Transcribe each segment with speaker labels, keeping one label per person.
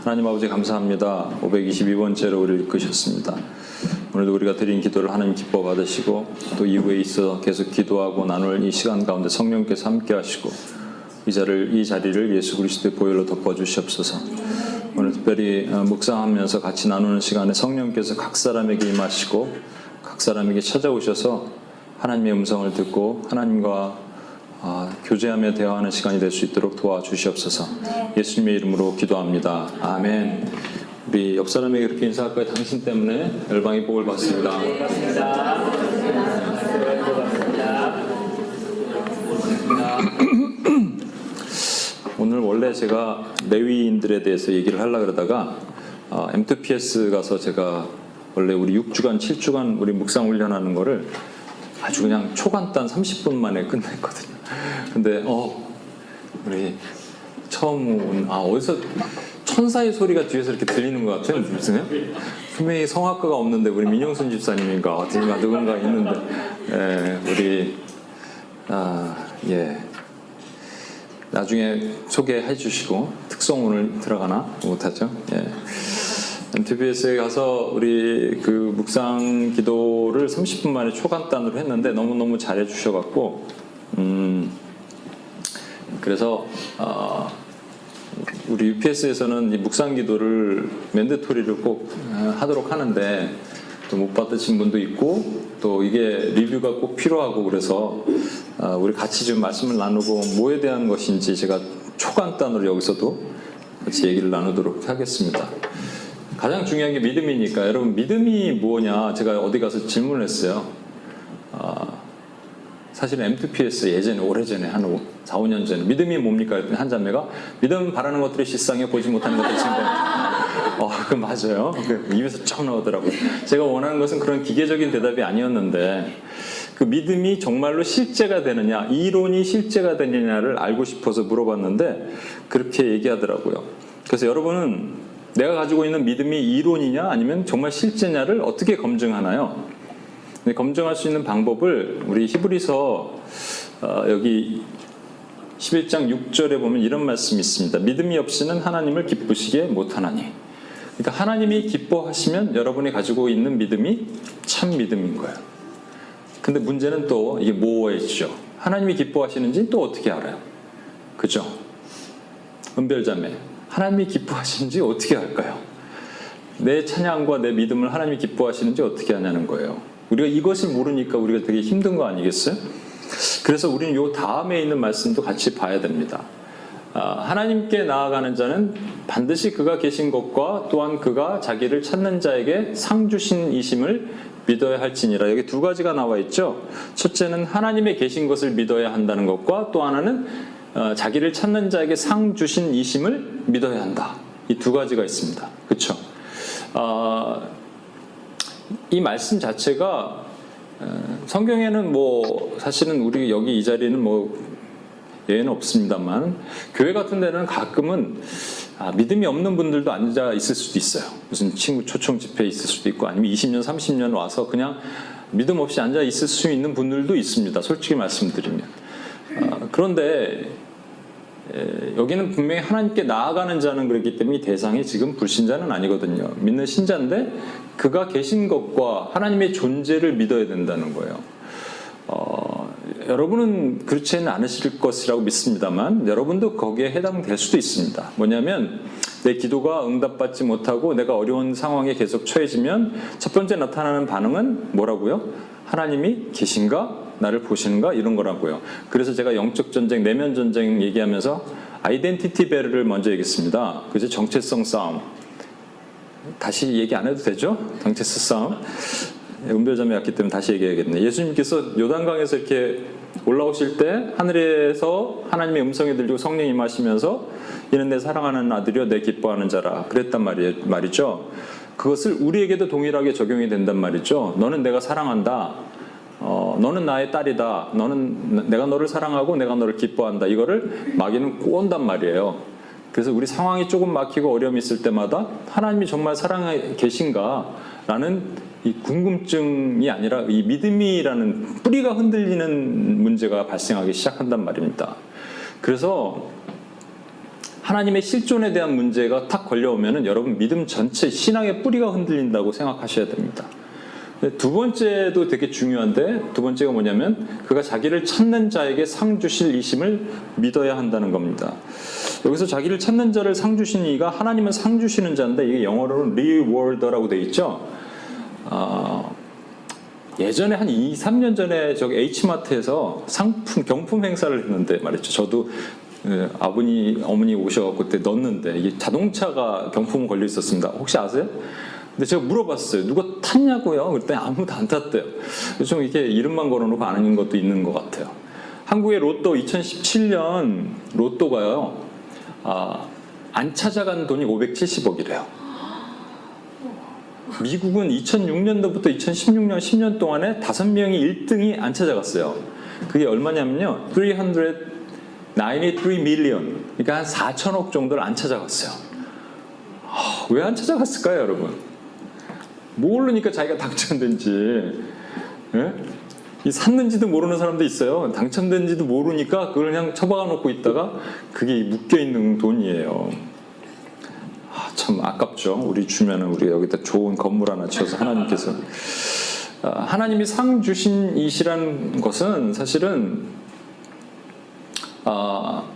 Speaker 1: 하나님 아버지 감사합니다. 522번째로 우리를 이끄셨습니다. 오늘도 우리가 드린 기도를 하나님 기뻐 받으시고 또 이후에 있어 계속 기도하고 나눌 이 시간 가운데 성령께서 함께 하시고 이 자리를 예수 그리스도의 보혈로 덮어주시옵소서. 오늘 특별히 묵상하면서 같이 나누는 시간에 성령께서 각 사람에게 임하시고 각 사람에게 찾아오셔서 하나님의 음성을 듣고 하나님과 교제하며 대화하는 시간이 될 수 있도록 도와주시옵소서. 예수님의 이름으로 기도합니다. 아멘. 우리 옆 사람에게 그렇게 인사할 거예요. 당신 때문에 열방이 복을 받습니다. 오늘 원래 제가 레위인들에 대해서 얘기를 하려고 그러다가 M2PS 가서 제가 원래 우리 6주간 7주간 우리 묵상 훈련하는 거를 아주 그냥 초간단 30분 만에 끝냈거든요. 근데 우리 처음 온 어디서 천사의 소리가 뒤에서 이렇게 들리는 것 같아요. 무슨 분명히 성악가가 없는데 우리 민영순 집사님인가 어딘가 누군가 있는데 우리 나중에 소개해 주시고 특송 오늘 들어가나 못하죠. MTBS에 가서 우리 그 묵상 기도를 30분 만에 초간단으로 했는데 너무너무 잘해 주셔갖고 그래서 우리 UPS에서는 이 묵상 기도를 맨데토리를 꼭 하도록 하는데 또 못 받으신 분도 있고 또 이게 리뷰가 꼭 필요하고 그래서 우리 같이 좀 말씀을 나누고 뭐에 대한 것인지 제가 초간단으로 여기서도 같이 얘기를 나누도록 하겠습니다. 가장 중요한 게 믿음이니까 여러분 믿음이 뭐냐 제가 어디 가서 질문을 했어요. 사실은 M2PS 예전에 오래전에 한 4, 5년 전에 믿음이 뭡니까? 그랬더니 한 자매가 믿음 바라는 것들이 실상에 보지 못하는 것들이 증거. 그 맞아요. 입에서 쫙 나오더라고요. 제가 원하는 것은 그런 기계적인 대답이 아니었는데 그 믿음이 정말로 실제가 되느냐 이론이 실제가 되느냐를 알고 싶어서 물어봤는데 그렇게 얘기하더라고요. 그래서 여러분은 내가 가지고 있는 믿음이 이론이냐 아니면 정말 실제냐를 어떻게 검증하나요? 검증할 수 있는 방법을 우리 히브리서 여기 11장 6절에 보면 이런 말씀이 있습니다. 믿음이 없이는 하나님을 기쁘시게 못하나니. 그러니까 하나님이 기뻐하시면 여러분이 가지고 있는 믿음이 참 믿음인 거예요. 근데 문제는 또 이게 뭐였죠? 하나님이 기뻐하시는지 또 어떻게 알아요? 그죠? 은별자매, 하나님이 기뻐하시는지 어떻게 알까요? 내 찬양과 내 믿음을 하나님이 기뻐하시는지 어떻게 하냐는 거예요. 우리가 이것을 모르니까 우리가 되게 힘든 거 아니겠어요? 그래서 우리는 요 다음에 있는 말씀도 같이 봐야 됩니다. 하나님께 나아가는 자는 반드시 그가 계신 것과 또한 그가 자기를 찾는 자에게 상 주신 이심을 믿어야 할지니라. 여기 두 가지가 나와 있죠. 첫째는 하나님의 계신 것을 믿어야 한다는 것과 또 하나는 자기를 찾는 자에게 상 주신 이심을 믿어야 한다. 이 두 가지가 있습니다. 그렇죠? 이 말씀 자체가 성경에는 사실은 우리 여기 이 자리는 예외는 없습니다만 교회 같은 데는 가끔은 믿음이 없는 분들도 앉아 있을 수도 있어요. 무슨 친구 초청 집회에 있을 수도 있고 아니면 20년 30년 와서 그냥 믿음 없이 앉아 있을 수 있는 분들도 있습니다. 솔직히 말씀드리면 그런데 여기는 분명히 하나님께 나아가는 자는 그렇기 때문에 이 대상이 지금 불신자는 아니거든요. 믿는 신자인데 그가 계신 것과 하나님의 존재를 믿어야 된다는 거예요. 여러분은 그렇지는 않으실 것이라고 믿습니다만 여러분도 거기에 해당될 수도 있습니다. 뭐냐면 내 기도가 응답받지 못하고 내가 어려운 상황에 계속 처해지면 첫 번째 나타나는 반응은 뭐라고요? 하나님이 계신가? 나를 보시는가? 이런 거라고요. 그래서 제가 영적 전쟁, 내면 전쟁 얘기하면서 아이덴티티 배럴을 먼저 얘기했습니다. 그죠? 정체성 싸움. 다시 얘기 안 해도 되죠? 정체성 싸움. 은별자매 왔기 때문에 다시 얘기해야겠네. 예수님께서 요단강에서 이렇게 올라오실 때 하늘에서 하나님의 음성이 들리고 성령이 임하시면서 이는 내 사랑하는 아들이요 내 기뻐하는 자라 그랬단 말이죠. 그것을 우리에게도 동일하게 적용이 된단 말이죠. 너는 내가 사랑한다. 너는 나의 딸이다. 내가 너를 사랑하고 내가 너를 기뻐한다. 이거를 마귀는 꼬은단 말이에요. 그래서 우리 상황이 조금 막히고 어려움이 있을 때마다 하나님이 정말 사랑에 계신가? 라는 이 궁금증이 아니라 이 믿음이라는 뿌리가 흔들리는 문제가 발생하기 시작한단 말입니다. 그래서 하나님의 실존에 대한 문제가 탁 걸려오면은 여러분 믿음 전체 신앙의 뿌리가 흔들린다고 생각하셔야 됩니다. 두 번째도 되게 중요한데 두 번째가 뭐냐면 그가 자기를 찾는 자에게 상 주실 이심을 믿어야 한다는 겁니다. 여기서 자기를 찾는 자를 상 주신 이가 하나님은 상 주시는 자인데 이게 영어로는 rewarder라고 돼 있죠. 예전에 한 2, 3년 전에 저기 H마트에서 상품 경품 행사를 했는데 말이죠. 저도 어머니 오셔갖고 그때 넣었는데 이게 자동차가 경품 걸려 있었습니다. 혹시 아세요? 근데 제가 물어봤어요. 누가 탔냐고요? 그랬더니 아무도 안 탔대요. 좀 이렇게 이름만 걸어놓고 아는 것도 있는 것 같아요. 한국의 로또 2017년 로또가요. 안 찾아간 돈이 570억이래요. 미국은 2006년도부터 2016년 10년 동안에 5명이 1등이 안 찾아갔어요. 그게 얼마냐면요. 393 밀리언. 그러니까 한 4천억 정도를 안 찾아갔어요. 왜 안 찾아갔을까요, 여러분? 모르니까 자기가 당첨된지. 예? 이 샀는지도 모르는 사람도 있어요. 당첨된지도 모르니까 그걸 그냥 처박아 놓고 있다가 그게 묶여있는 돈이에요. 참 아깝죠. 우리 주면은 우리가 여기다 좋은 건물 하나 지어서 하나님께서 하나님이 상 주신 이시라는 것은 사실은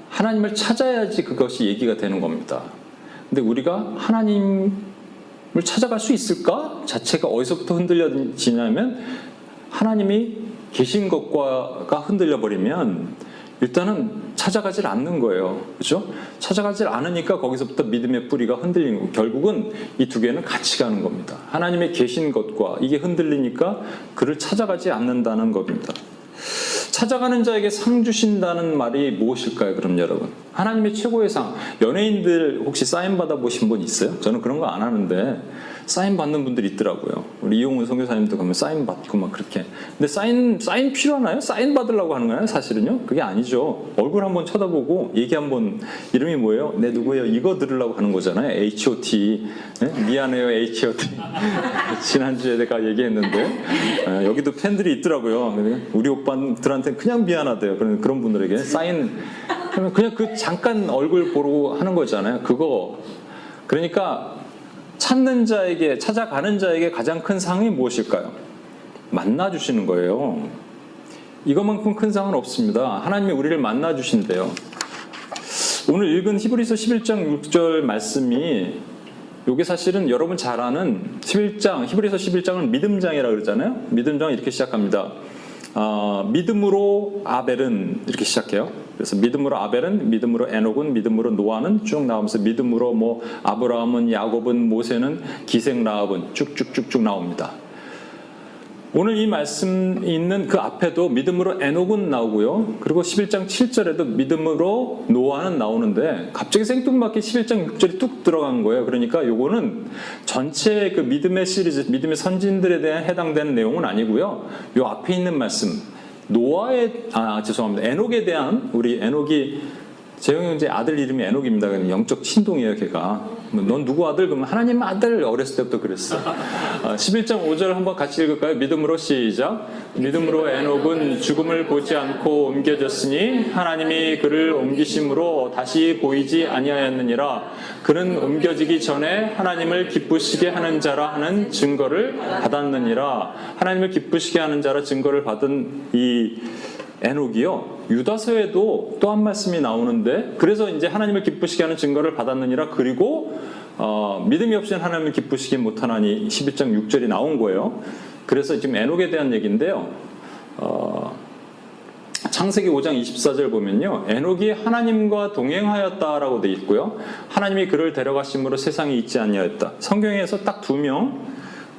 Speaker 1: 하나님을 찾아야지 그것이 얘기가 되는 겁니다. 근데 우리가 하나님을 찾아갈 수 있을까? 자체가 어디서부터 흔들려지냐면 하나님이 계신 것과가 흔들려 버리면 일단은 찾아가질 않는 거예요. 그렇죠? 찾아가질 않으니까 거기서부터 믿음의 뿌리가 흔들리는 거고 결국은 이 두 개는 같이 가는 겁니다. 하나님의 계신 것과 이게 흔들리니까 그를 찾아가지 않는다는 겁니다. 찾아가는 자에게 상 주신다는 말이 무엇일까요? 그럼 여러분 하나님의 최고의 상 연예인들 혹시 사인 받아보신 분 있어요? 저는 그런 거 안 하는데 사인 받는 분들이 있더라고요. 우리 이용훈 선교사님도 가면 사인 받고 막 그렇게. 근데 사인 필요하나요? 사인 받으려고 하는 거예요? 사실은요? 그게 아니죠. 얼굴 한번 쳐다보고 얘기 한번 이름이 뭐예요? 네 누구예요? 이거 들으려고 하는 거잖아요. H.O.T. 네? 미안해요 H.O.T. 지난주에 내가 얘기했는데 여기도 팬들이 있더라고요. 우리 오빠들한테 그냥 미안하대요. 그런 분들에게 사인 그냥 그 잠깐 얼굴 보고 하는 거잖아요. 그거 그러니까 찾아가는 자에게 가장 큰 상이 무엇일까요? 만나주시는 거예요. 이것만큼 큰 상은 없습니다. 하나님이 우리를 만나주신대요. 오늘 읽은 히브리서 11장 6절 말씀이 이게 사실은 여러분 잘 아는 히브리서 11장은 믿음장이라고 그러잖아요. 믿음장 이렇게 시작합니다. 믿음으로 아벨은 이렇게 시작해요. 그래서 믿음으로 아벨은, 믿음으로 에녹은, 믿음으로 노아는 쭉 나오면서 믿음으로 뭐 아브라함은, 야곱은, 모세는, 기생 라합은 쭉쭉쭉쭉 나옵니다. 오늘 이 말씀 있는 그 앞에도 믿음으로 에녹은 나오고요. 그리고 11장 7절에도 믿음으로 노아는 나오는데 갑자기 생뚱맞게 11장 6절이 뚝 들어간 거예요. 그러니까 요거는 전체 그 믿음의 시리즈, 믿음의 선진들에 대한 해당되는 내용은 아니고요. 요 앞에 있는 말씀 에녹에 대한 우리 에녹이 재영 형제 아들 이름이 에녹입니다. 영적 친동이에요, 걔가. 넌 누구 아들? 그러면 하나님 아들. 어렸을 때부터 그랬어. 11장 5절 한번 같이 읽을까요? 믿음으로 시작. 믿음으로 에녹은 죽음을 보지 않고 옮겨졌으니 하나님이 그를 옮기심으로 다시 보이지 아니하였느니라. 그는 옮겨지기 전에 하나님을 기쁘시게 하는 자라 하는 증거를 받았느니라. 하나님을 기쁘시게 하는 자라 증거를 받은 이 에녹이요. 유다서에도 또 한 말씀이 나오는데 그래서 이제 하나님을 기쁘시게 하는 증거를 받았느니라. 그리고 믿음이 없이는 하나님을 기쁘시게 못하나니 11장 6절이 나온 거예요. 그래서 지금 에녹에 대한 얘기인데요. 창세기 5장 24절 보면요. 에녹이 하나님과 동행하였다라고 돼 있고요. 하나님이 그를 데려가심으로 세상에 있지 아니하였다. 성경에서 딱 2명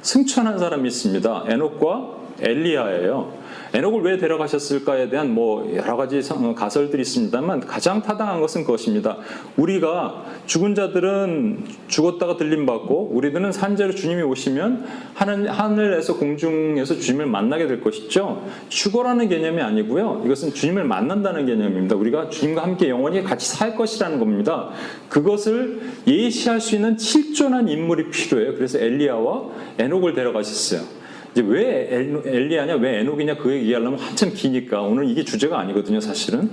Speaker 1: 승천한 사람이 있습니다. 에녹과 엘리야예요. 에녹을 왜 데려가셨을까에 대한 뭐 여러 가지 가설들이 있습니다만 가장 타당한 것은 그것입니다. 우리가 죽은 자들은 죽었다가 들림받고 우리들은 산재로 주님이 오시면 하늘에서 공중에서 주님을 만나게 될 것이죠. 휴거라는 개념이 아니고요. 이것은 주님을 만난다는 개념입니다. 우리가 주님과 함께 영원히 같이 살 것이라는 겁니다. 그것을 예시할 수 있는 실존한 인물이 필요해요. 그래서 엘리야와 에녹을 데려가셨어요. 이제 왜 엘리야냐, 왜 에녹이냐 그 얘기하려면 한참 기니까 오늘 이게 주제가 아니거든요, 사실은.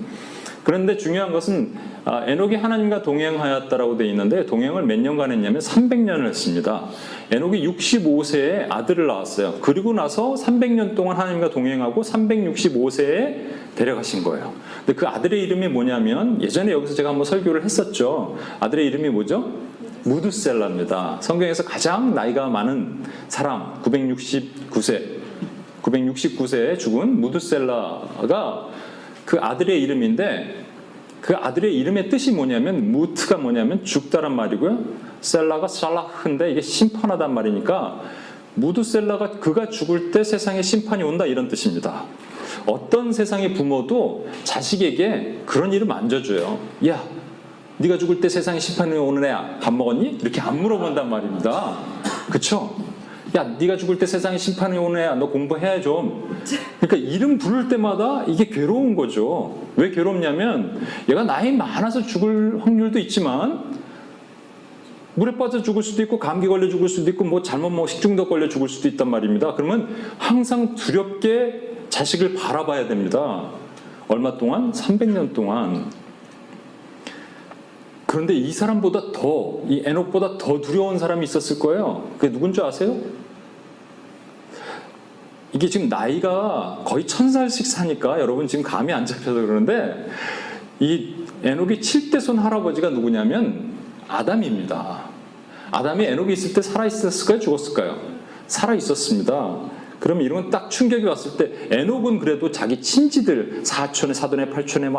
Speaker 1: 그런데 중요한 것은 에녹이 하나님과 동행하였다라고 되어 있는데 동행을 몇 년간 했냐면 300년을 했습니다. 에녹이 65세에 아들을 낳았어요. 그리고 나서 300년 동안 하나님과 동행하고 365세에 데려가신 거예요. 근데 그 아들의 이름이 뭐냐면 예전에 여기서 제가 한번 설교를 했었죠. 아들의 이름이 뭐죠? 무드셀라입니다. 성경에서 가장 나이가 많은 사람 969세에 죽은 무드셀라가 그 아들의 이름인데 그 아들의 이름의 뜻이 뭐냐면 무트가 뭐냐면 죽다란 말이고요. 셀라가 샬라흐인데 이게 심판하단 말이니까 무드셀라가 그가 죽을 때 세상에 심판이 온다 이런 뜻입니다. 어떤 세상의 부모도 자식에게 그런 이름 안 줘줘요. 야, 네가 죽을 때 세상에 심판이 오는 애야. 밥 먹었니? 이렇게 안 물어본단 말입니다. 그쵸? 야, 네가 죽을 때 세상에 심판이 오는 애야. 너 공부해야 좀. 그러니까 이름 부를 때마다 이게 괴로운 거죠. 왜 괴롭냐면 얘가 나이 많아서 죽을 확률도 있지만 물에 빠져 죽을 수도 있고 감기 걸려 죽을 수도 있고 뭐 잘못 먹어 식중독 걸려 죽을 수도 있단 말입니다. 그러면 항상 두렵게 자식을 바라봐야 됩니다. 얼마 동안? 300년 동안. 그런데 이 사람보다 이 에녹보다 더 두려운 사람이 있었을 거예요. 그게 누군지 아세요? 이게 지금 나이가 거의 1000살씩 사니까 여러분 지금 감이 안 잡혀서 그러는데 이 에녹이 7대손 할아버지가 누구냐면 아담입니다. 아담이 에녹이 있을 때 살아있었을까요? 죽었을까요? 살아있었습니다. 그러면 이런 건 딱 충격이 왔을 때 에녹은 그래도 자기 친지들 사촌에 사돈에 팔촌에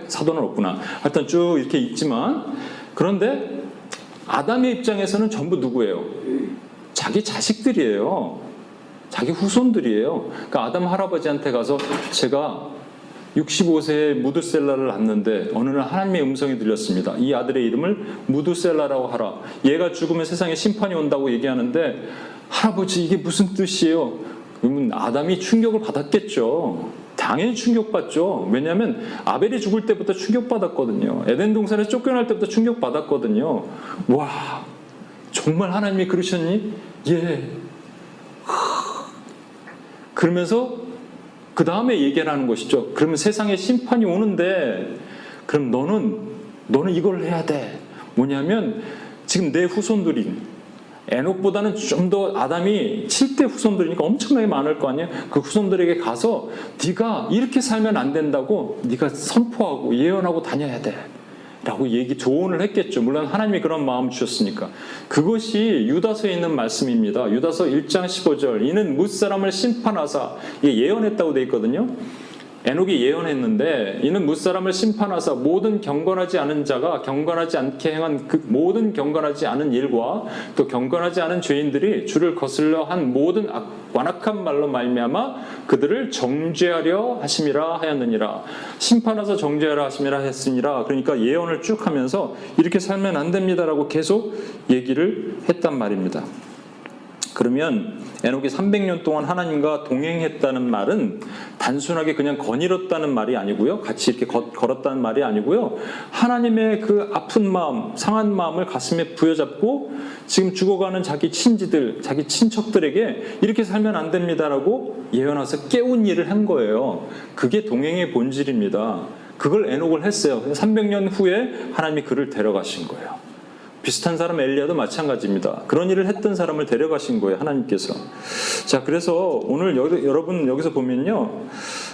Speaker 1: 사돈은 없구나 하여튼 쭉 이렇게 있지만 그런데 아담의 입장에서는 전부 누구예요? 자기 자식들이에요. 자기 후손들이에요. 그러니까 아담 할아버지한테 가서 제가 65세에 무드셀라를 낳는데 어느 날 하나님의 음성이 들렸습니다. 이 아들의 이름을 무드셀라라고 하라. 얘가 죽으면 세상에 심판이 온다고 얘기하는데 할아버지 이게 무슨 뜻이에요? 그러면 아담이 충격을 받았겠죠. 당연히 충격받죠. 왜냐하면 아벨이 죽을 때부터 충격받았거든요. 에덴 동산에서 쫓겨날 때부터 충격받았거든요. 와, 정말 하나님이 그러셨니? 예. 그러면서 그 다음에 얘기를 하는 것이죠. 그러면 세상에 심판이 오는데 그럼 너는 이걸 해야 돼. 뭐냐면 지금 내 후손들이 에녹보다는 좀 더 아담이 7대 후손들이니까 엄청나게 많을 거 아니에요. 그 후손들에게 가서 네가 이렇게 살면 안 된다고 네가 선포하고 예언하고 다녀야 돼 라고 조언을 했겠죠. 물론 하나님이 그런 마음 주셨으니까. 그것이 유다서에 있는 말씀입니다. 유다서 1장 15절 이는 뭇사람을 심판하사 이게 예언했다고 되어 있거든요. 에녹이 예언했는데 이는 뭇사람을 심판하사 모든 경건하지 않은 자가 경건하지 않게 행한 그 모든 경건하지 않은 일과 또 경건하지 않은 죄인들이 주를 거슬러 한 모든 완악한 말로 말미암아 그들을 정죄하려 하심이라 하였느니라. 심판하사 정죄하려 하심이라 했으니라. 그러니까 예언을 쭉 하면서 이렇게 살면 안 됩니다라고 계속 얘기를 했단 말입니다. 그러면 에녹이 300년 동안 하나님과 동행했다는 말은 단순하게 그냥 거닐었다는 말이 아니고요. 같이 이렇게 걸었다는 말이 아니고요. 하나님의 그 아픈 마음, 상한 마음을 가슴에 부여잡고 지금 죽어가는 자기 친지들, 자기 친척들에게 이렇게 살면 안 됩니다라고 예언해서 깨운 일을 한 거예요. 그게 동행의 본질입니다. 그걸 에녹을 했어요. 300년 후에 하나님이 그를 데려가신 거예요. 비슷한 사람 엘리야도 마찬가지입니다. 그런 일을 했던 사람을 데려가신 거예요, 하나님께서. 자, 그래서 오늘 여러분 여기서 보면요,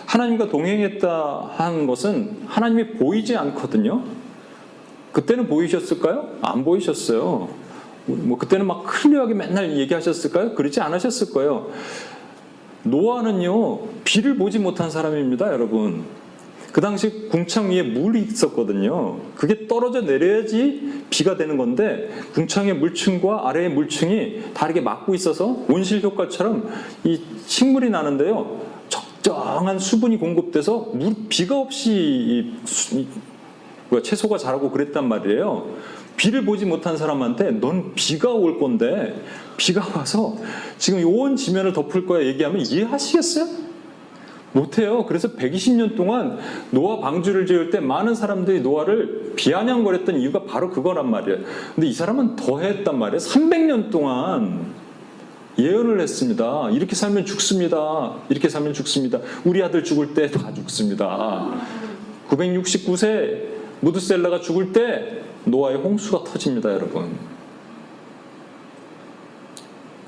Speaker 1: 하나님과 동행했다 한 것은 하나님이 보이지 않거든요. 그때는 보이셨을까요? 안 보이셨어요. 뭐 그때는 막 클리어하게 맨날 얘기하셨을까요? 그러지 않으셨을 거예요. 노아는요, 비를 보지 못한 사람입니다, 여러분. 그 당시 궁창 위에 물이 있었거든요. 그게 떨어져 내려야지 비가 되는 건데 궁창의 물층과 아래의 물층이 다르게 막고 있어서 온실 효과처럼 이 식물이 나는데요. 적정한 수분이 공급돼서 비가 없이 채소가 자라고 그랬단 말이에요. 비를 보지 못한 사람한테 넌 비가 올 건데 비가 와서 지금 온 지면을 덮을 거야 얘기하면 이해하시겠어요? 못해요. 그래서 120년 동안 노아 방주를 지을 때 많은 사람들이 노아를 비아냥거렸던 이유가 바로 그거란 말이에요. 근데 이 사람은 더 했단 말이에요. 300년 동안 예언을 했습니다. 이렇게 살면 죽습니다. 이렇게 살면 죽습니다. 우리 아들 죽을 때 다 죽습니다. 969세 무드셀라가 죽을 때 노아의 홍수가 터집니다, 여러분.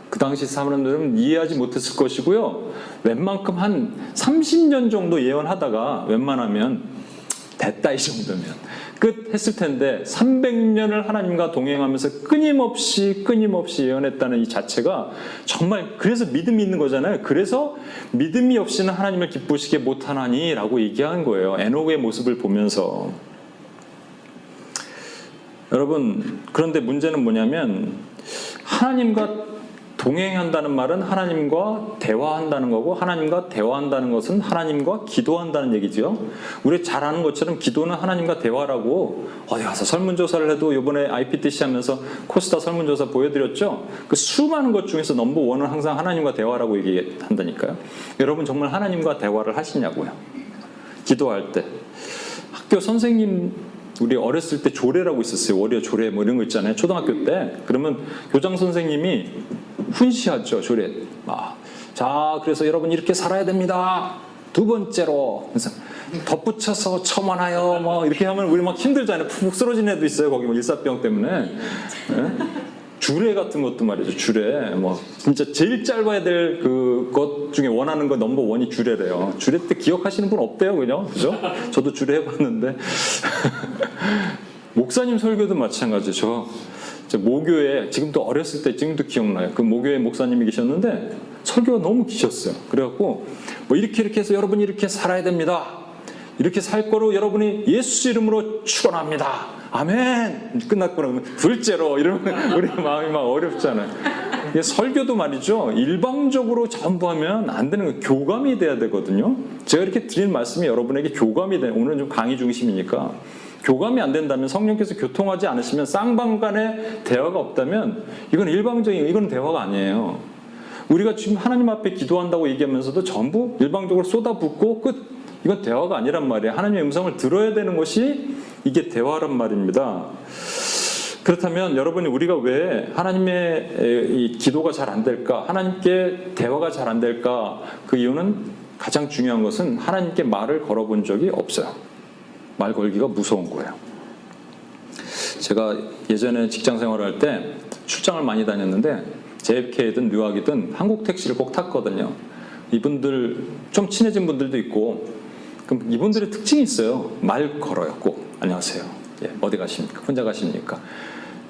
Speaker 1: 그 당시 사람들은 이해하지 못했을 것이고요. 웬만큼 한 30년 정도 예언하다가 웬만하면 됐다 이 정도면 끝 했을 텐데 300년을 하나님과 동행하면서 끊임없이 예언했다는 이 자체가 정말 그래서 믿음이 있는 거잖아요. 그래서 믿음이 없이는 하나님을 기쁘시게 못하나니 라고 얘기한 거예요. 에녹의 모습을 보면서. 여러분, 그런데 문제는 뭐냐면 하나님과 동행한다는 말은 하나님과 대화한다는 거고, 하나님과 대화한다는 것은 하나님과 기도한다는 얘기죠. 우리 잘 아는 것처럼 기도는 하나님과 대화라고 어디 가서 설문조사를 해도 이번에 IPTC 하면서 코스타 설문조사 보여드렸죠. 그 수많은 것 중에서 넘버1은 항상 하나님과 대화라고 얘기한다니까요. 여러분 정말 하나님과 대화를 하시냐고요. 기도할 때. 학교 선생님 우리 어렸을 때 조례라고 있었어요. 월요 조례 뭐 이런 거 있잖아요. 초등학교 때. 그러면 교장 선생님이 훈시하죠. 조례. 자, 그래서 여러분 이렇게 살아야 됩니다. 두 번째로. 그래서 덧붙여서 첨언하여 뭐 이렇게 하면 우리 막 힘들잖아요. 푹 쓰러진 애도 있어요. 거기 뭐 일사병 때문에. 네? 주례 같은 것도 말이죠. 주례. 뭐 진짜 제일 짧아야 될 것 중에 원하는 거 넘버1이 주례래요. 주례 때 기억하시는 분 없대요, 그죠? 저도 주례 해봤는데 목사님 설교도 마찬가지죠. 모교에 지금도 어렸을 때 지금도 기억나요. 그 모교에 목사님이 계셨는데 설교가 너무 기셨어요. 그래갖고 뭐 이렇게 해서 여러분이 이렇게 살아야 됩니다. 이렇게 살 거로 여러분이 예수 이름으로 축원합니다. 아멘. 끝났구나. 그러면 둘째로 이러면 우리 마음이 막 어렵잖아요. 설교도 말이죠. 일방적으로 전부 하면 안 되는 거예요. 교감이 돼야 되거든요. 제가 이렇게 드리는 말씀이 여러분에게 교감이 돼요. 오늘은 좀 강의 중심이니까. 교감이 안 된다면, 성령께서 교통하지 않으시면, 쌍방간의 대화가 없다면 이건 일방적인, 이건 대화가 아니에요. 우리가 지금 하나님 앞에 기도한다고 얘기하면서도 전부 일방적으로 쏟아붓고 끝. 이건 대화가 아니란 말이에요. 하나님의 음성을 들어야 되는 것이 이게 대화란 말입니다. 그렇다면 여러분이 우리가 왜 하나님의 이 기도가 잘 안 될까? 하나님께 대화가 잘 안 될까? 그 이유는 가장 중요한 것은 하나님께 말을 걸어본 적이 없어요. 말 걸기가 무서운 거예요. 제가 예전에 직장 생활할 때 출장을 많이 다녔는데 JFK든 뉴욕이든 한국 택시를 꼭 탔거든요. 이분들 좀 친해진 분들도 있고, 그럼 이분들의 특징이 있어요. 말 걸어요. 꼭 안녕하세요. 예, 어디 가십니까? 혼자 가십니까?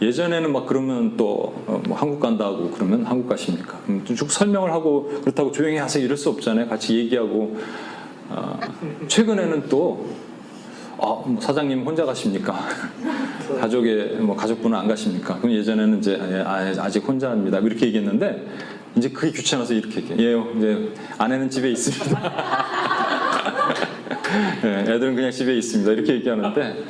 Speaker 1: 예전에는 막 그러면 또 뭐 한국 간다 하고 그러면 한국 가십니까? 그럼 쭉 설명을 하고 그렇다고 조용히 하세요 이럴 수 없잖아요. 같이 얘기하고. 최근에는 또 뭐 사장님 혼자 가십니까? 가족분은 안 가십니까? 그럼 예전에는 이제 아직 혼자입니다. 이렇게 얘기했는데 이제 그게 귀찮아서 이렇게 얘기해요. 이제 아내는 집에 있습니다. 네, 애들은 그냥 집에 있습니다. 이렇게 얘기하는데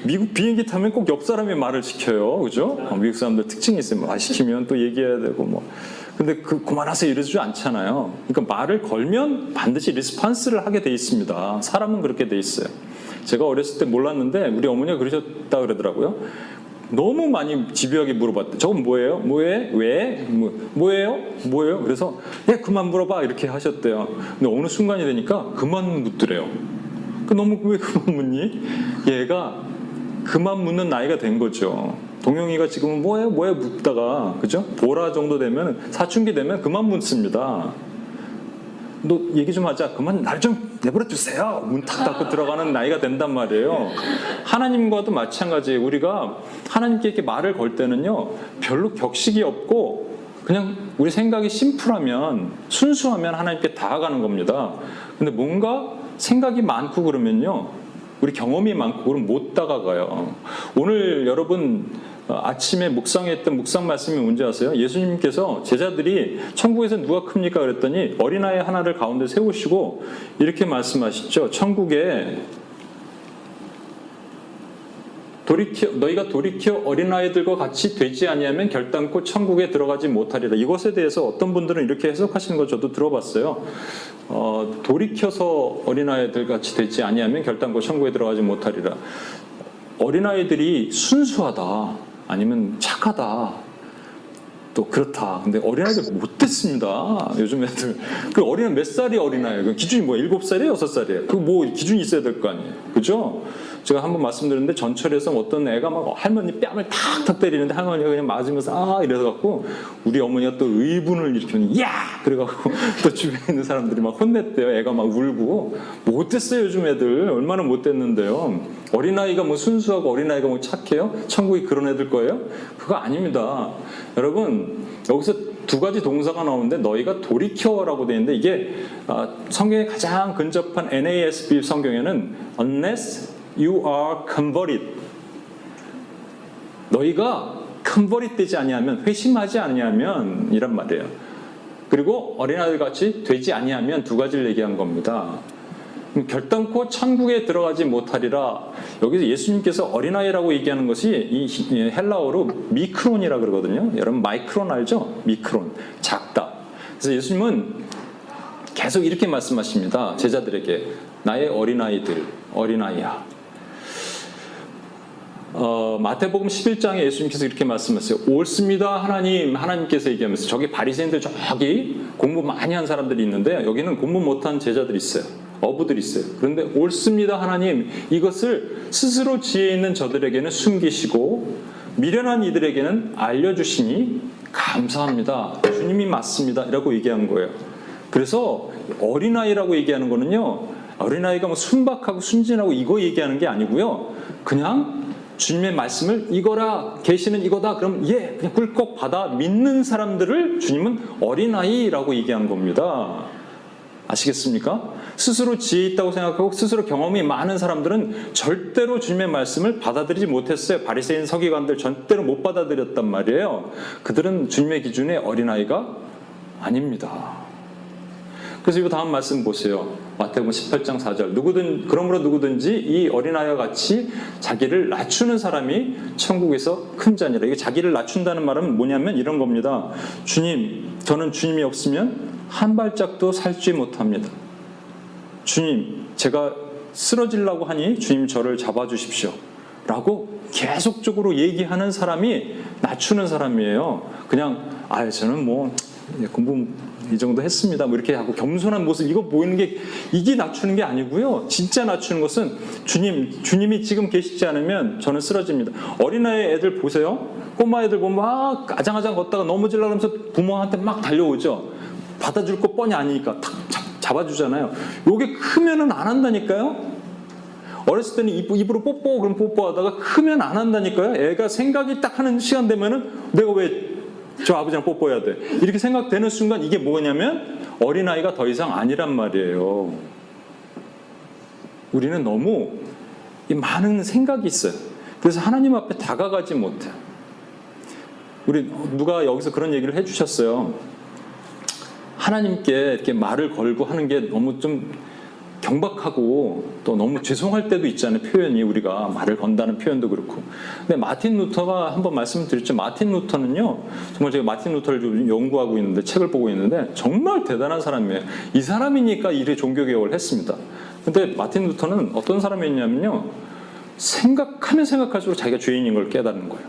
Speaker 1: 미국 비행기 타면 꼭 옆 사람이 말을 시켜요. 그죠? 미국 사람들 특징이 있어요. 말 시키면 또 얘기해야 되고 뭐. 근데 그만하세요 이러지 않잖아요. 그러니까 말을 걸면 반드시 리스판스를 하게 돼 있습니다. 사람은 그렇게 돼 있어요. 제가 어렸을 때 몰랐는데 우리 어머니가 그러셨다 그러더라고요. 너무 많이 집요하게 물어봤대. 저건 뭐예요? 뭐해? 왜? 뭐예요? 뭐예요? 그래서 그만 물어봐 이렇게 하셨대요. 근데 어느 순간이 되니까 그만 묻더래요. 너무 왜 그만 묻니? 얘가 그만 묻는 나이가 된 거죠. 동영이가 지금은 뭐예요 묻다가, 그죠? 보라 정도 되면, 사춘기 되면 그만 묻습니다. 너 얘기 좀 하자. 그만 날 좀 내버려 두세요. 문 탁 닫고 들어가는 나이가 된단 말이에요. 하나님과도 마찬가지예요. 우리가 하나님께 이렇게 말을 걸 때는요, 별로 격식이 없고 그냥 우리 생각이 심플하면, 순수하면 하나님께 다가가는 겁니다. 근데 뭔가 생각이 많고 그러면요, 우리 경험이 많고 그럼 못 다가가요. 오늘 여러분 아침에 묵상했던 묵상 말씀이 뭔지 아세요? 예수님께서 제자들이 천국에서 누가 큽니까? 그랬더니 어린아이 하나를 가운데 세우시고 이렇게 말씀하시죠. 천국에 너희가 돌이켜 어린아이들과 같이 되지 아니하면 결단코 천국에 들어가지 못하리라. 이것에 대해서 어떤 분들은 이렇게 해석하시는 거 저도 들어봤어요. 돌이켜서 어린아이들 같이 되지 아니하면 결단코 천국에 들어가지 못하리라. 어린아이들이 순수하다, 아니면 착하다, 또 그렇다. 근데 어린아이들 못됐습니다. 요즘 애들. 그 어린아이 몇 살이 어린아이예요? 그 기준이 뭐 7살이에요? 6살이에요? 그 뭐 기준이 있어야 될 거 아니에요? 그죠? 제가 한번 말씀드렸는데 전철에서 어떤 애가 막 할머니 뺨을 탁탁 때리는데 할머니가 그냥 맞으면서 이래갖고 우리 어머니가 또 의분을 일으키면 야! 그래갖고 또 주변에 있는 사람들이 막 혼냈대요. 애가 막 울고. 못됐어요 요즘 애들. 얼마나 못됐는데요. 어린아이가 뭐 순수하고 어린아이가 뭐 착해요? 천국이 그런 애들 거예요? 그거 아닙니다. 여러분 여기서 두 가지 동사가 나오는데 너희가 돌이켜라고 되어 있는데 이게 성경에 가장 근접한 NASB 성경에는 unless you are converted 너희가 converted 되지 아니하면 회심하지 아니하면 이란 말이에요. 그리고 어린아이들 같이 되지 아니하면 두 가지를 얘기한 겁니다. 결단코 천국에 들어가지 못하리라. 여기서 예수님께서 어린아이라고 얘기하는 것이 이 헬라어로 미크론이라 그러거든요. 여러분 마이크론 알죠? 미크론, 작다. 그래서 예수님은 계속 이렇게 말씀하십니다. 제자들에게 나의 어린아이들, 어린아이야. 마태복음 11장에 예수님께서 이렇게 말씀하세요. 옳습니다 하나님께서 얘기하면서 저기 바리새인들 저기 공부 많이 한 사람들이 있는데 여기는 공부 못한 제자들이 있어요. 어부들이 있어요. 그런데 옳습니다 하나님 이것을 스스로 지혜 있는 저들에게는 숨기시고 미련한 이들에게는 알려주시니 감사합니다. 주님이 맞습니다 라고 얘기한 거예요. 그래서 어린아이라고 얘기하는 거는요 어린아이가 뭐 순박하고 순진하고 이거 얘기하는 게 아니고요 그냥 주님의 말씀을 이거라 계시는 이거다 그럼 그냥 꿀꺽 받아 믿는 사람들을 주님은 어린아이라고 얘기한 겁니다. 아시겠습니까? 스스로 지혜 있다고 생각하고 스스로 경험이 많은 사람들은 절대로 주님의 말씀을 받아들이지 못했어요. 바리새인 서기관들 절대로 못 받아들였단 말이에요. 그들은 주님의 기준에 어린아이가 아닙니다. 그래서 이 다음 말씀 보세요. 마태복음 18장 4절 그러므로 누구든지 이 어린아이와 같이 자기를 낮추는 사람이 천국에서 큰 자니라. 이게 자기를 낮춘다는 말은 뭐냐면 이런 겁니다. 주님, 저는 주님이 없으면 한 발짝도 살지 못합니다. 주님, 제가 쓰러지려고 하니 주님 저를 잡아주십시오. 라고 계속적으로 얘기하는 사람이 낮추는 사람이에요. 그냥 저는 뭐 공부 이 정도 했습니다. 뭐 이렇게 하고 겸손한 모습 이거 보이는 게 이게 낮추는 게 아니고요. 진짜 낮추는 것은 주님이 지금 계시지 않으면 저는 쓰러집니다. 어린아이 애들 보세요. 꼬마 애들 보면 막 아장아장 걷다가 넘어지려고 하면서 부모한테 막 달려오죠. 받아줄 거 뻔히 아니니까 탁 잡아주잖아요. 요게 크면은 안 한다니까요. 어렸을 때는 입으로 뽀뽀 그럼 뽀뽀하다가 크면 안 한다니까요. 애가 생각이 딱 하는 시간 되면은 내가 왜 저 아버지랑 뽀뽀해야 돼 이렇게 생각되는 순간 이게 뭐냐면 어린아이가 더 이상 아니란 말이에요. 우리는 너무 많은 생각이 있어요. 그래서 하나님 앞에 다가가지 못해요. 우리 누가 여기서 그런 얘기를 해주셨어요. 하나님께 이렇게 말을 걸고 하는 게 너무 좀 경박하고 또 너무 죄송할 때도 있잖아요. 표현이 우리가 말을 건다는 표현도 그렇고. 근데 마틴 루터가 한번 말씀드렸죠. 마틴 루터는요. 정말 제가 마틴 루터를 좀 연구하고 있는데 책을 보고 있는데 정말 대단한 사람이에요. 이 사람이니까 이래 종교개혁을 했습니다. 근데 마틴 루터는 어떤 사람이었냐면요. 생각하면 생각할수록 자기가 죄인인 걸 깨달은 거예요.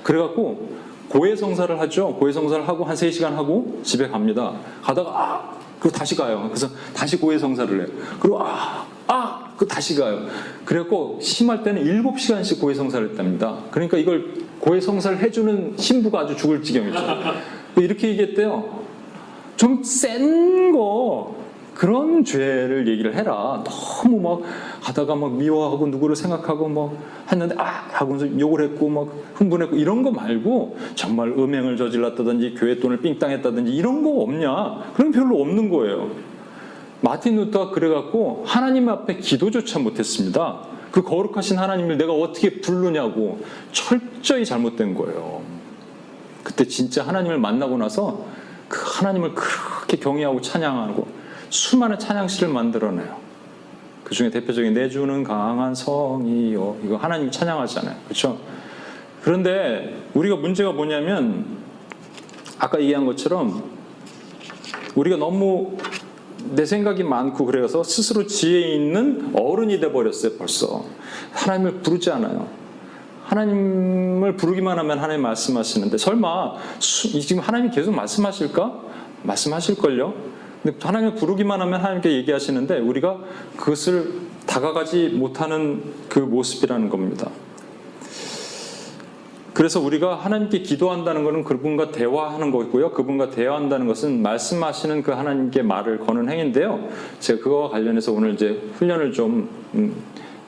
Speaker 1: 그래갖고 고해성사를 하죠. 고해성사를 하고 한 3시간 하고 집에 갑니다. 가다가 그리고 다시 가요. 그래서 다시 고해성사를 해요. 그리고 그 다시 가요. 그래갖고 심할 때는 7시간씩 고해성사를 했답니다. 그러니까 이걸 고해성사를 해주는 신부가 아주 죽을 지경이죠. 이렇게 얘기했대요. 좀 센 거 그런 죄를 얘기를 해라. 너무 막 하다가 막 미워하고 누구를 생각하고 막 했는데 하고서 욕을 했고 막 흥분했고 이런 거 말고 정말 음행을 저질렀다든지 교회 돈을 삥땅했다든지 이런 거 없냐? 그런 별로 없는 거예요. 마틴 루터가 그래갖고 하나님 앞에 기도조차 못했습니다. 그 거룩하신 하나님을 내가 어떻게 부르냐고 철저히 잘못된 거예요. 그때 진짜 하나님을 만나고 나서 그 하나님을 그렇게 경외하고 찬양하고 수많은 찬양시를 만들어내요. 그 중에 대표적인 내 주는 강한 성이요 이거 하나님 찬양하잖아요. 그렇죠? 그런데 우리가 문제가 뭐냐면 아까 얘기한 것처럼 우리가 너무 내 생각이 많고 그래서 스스로 지혜 있는 어른이 돼버렸어요. 벌써 하나님을 부르지 않아요. 하나님을 부르기만 하면 하나님 말씀하시는데 설마 지금 하나님이 계속 말씀하실까? 말씀하실걸요? 근데 하나님을 부르기만 하면 하나님께 얘기하시는데 우리가 그것을 다가가지 못하는 그 모습이라는 겁니다. 그래서 우리가 하나님께 기도한다는 것은 그분과 대화하는 거고요. 그분과 대화한다는 것은 말씀하시는 그 하나님께 말을 거는 행위인데요. 제가 그거와 관련해서 오늘 이제 훈련을 좀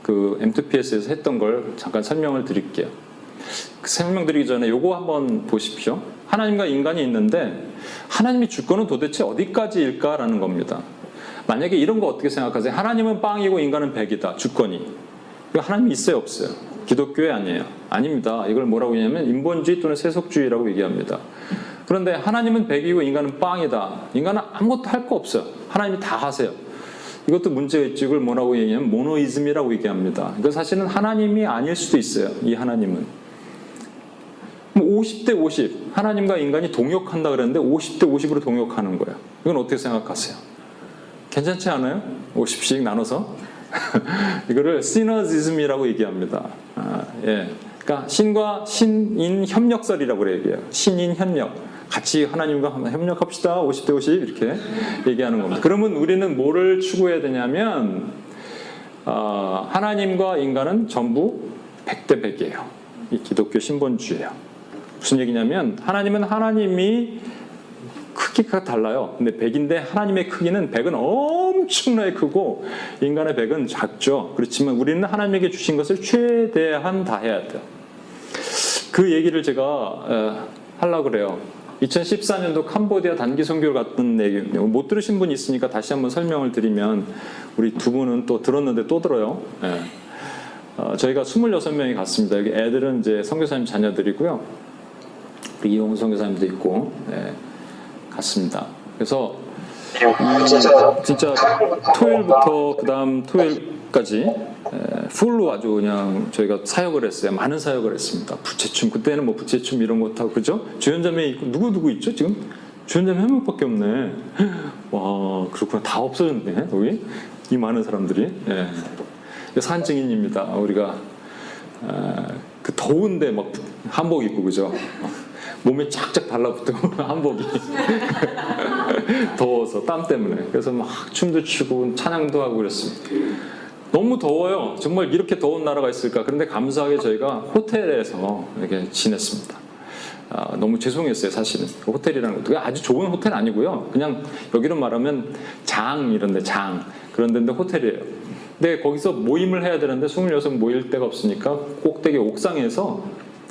Speaker 1: 그 M2PS에서 했던 걸 잠깐 설명을 드릴게요. 설명드리기 전에 요거 한번 보십시오. 하나님과 인간이 있는데 하나님이 줄 거는 도대체 어디까지일까라는 겁니다. 만약에 이런 거 어떻게 생각하세요? 하나님은 빵이고 인간은 백이다. 주권이. 이거 하나님이 있어요, 없어요? 기독교회 아니에요. 아닙니다. 이걸 뭐라고 얘기하면 인본주의 또는 세속주의라고 얘기합니다. 그런데 하나님은 백이고 인간은 빵이다. 인간은 아무것도 할 거 없어요. 하나님이 다 하세요. 이것도 문제가 있죠. 이걸 뭐라고 얘기하면 모노이즘이라고 얘기합니다. 이거 사실은 하나님이 아닐 수도 있어요. 이 하나님은. 50대 50. 하나님과 인간이 동역한다 그랬는데 50대 50으로 동역하는 거예요. 이건 어떻게 생각하세요? 괜찮지 않아요? 50씩 나눠서? 이거를 시너지즘이라고 얘기합니다. 예. 그러니까 신과 신인 협력설이라고 얘기해요. 신인 협력. 같이 하나님과 협력합시다. 50대 50 이렇게 얘기하는 겁니다. 그러면 우리는 뭐를 추구해야 되냐면 하나님과 인간은 전부 100대 100이에요. 이 기독교 신본주의예요. 무슨 얘기냐면 하나님은 하나님이 크기가 달라요. 근데 100인데 하나님의 크기는 100은 엄청나게 크고 인간의 100은 작죠. 그렇지만 우리는 하나님에게 주신 것을 최대한 다해야 돼요. 그 얘기를 제가 하려고 그래요. 2014년도 캄보디아 단기 선교를 갔던 얘기, 못 들으신 분이 있으니까 다시 한번 설명을 드리면 우리 두 분은 또 들었는데 또 들어요. 예. 저희가 26명이 갔습니다. 여기 애들은 이제 선교사님 자녀들이고요. 우리 이용훈 선교사님도 있고 갔습니다. 그래서 진짜 토요일부터 그 다음 토요일까지 풀로 아주 그냥 저희가 사역을 했어요. 많은 사역을 했습니다. 부채춤, 그때는 뭐 부채춤 이런 것도 하고, 그죠? 주연자매 있고, 누구 있죠? 지금? 주연자매 한 명밖에 없네. 와, 그렇구나. 다 없어졌네, 여기. 이 많은 사람들이. 예. 산증인입니다. 우리가, 그 더운데 막 한복 입고, 그죠? 몸에 쫙쫙 달라붙고 한복이 더워서 땀 때문에. 그래서 막 춤도 추고 찬양도 하고 그랬습니다. 너무 더워요. 정말 이렇게 더운 나라가 있을까. 그런데 감사하게 저희가 호텔에서 이렇게 지냈습니다. 너무 죄송했어요, 사실은. 호텔이라는 것도 아주 좋은 호텔 아니고요. 그냥 여기로 말하면 장 이런데 장 그런 데인데 호텔이에요. 근데 거기서 모임을 해야 되는데 26 모일 데가 없으니까 꼭대기 옥상에서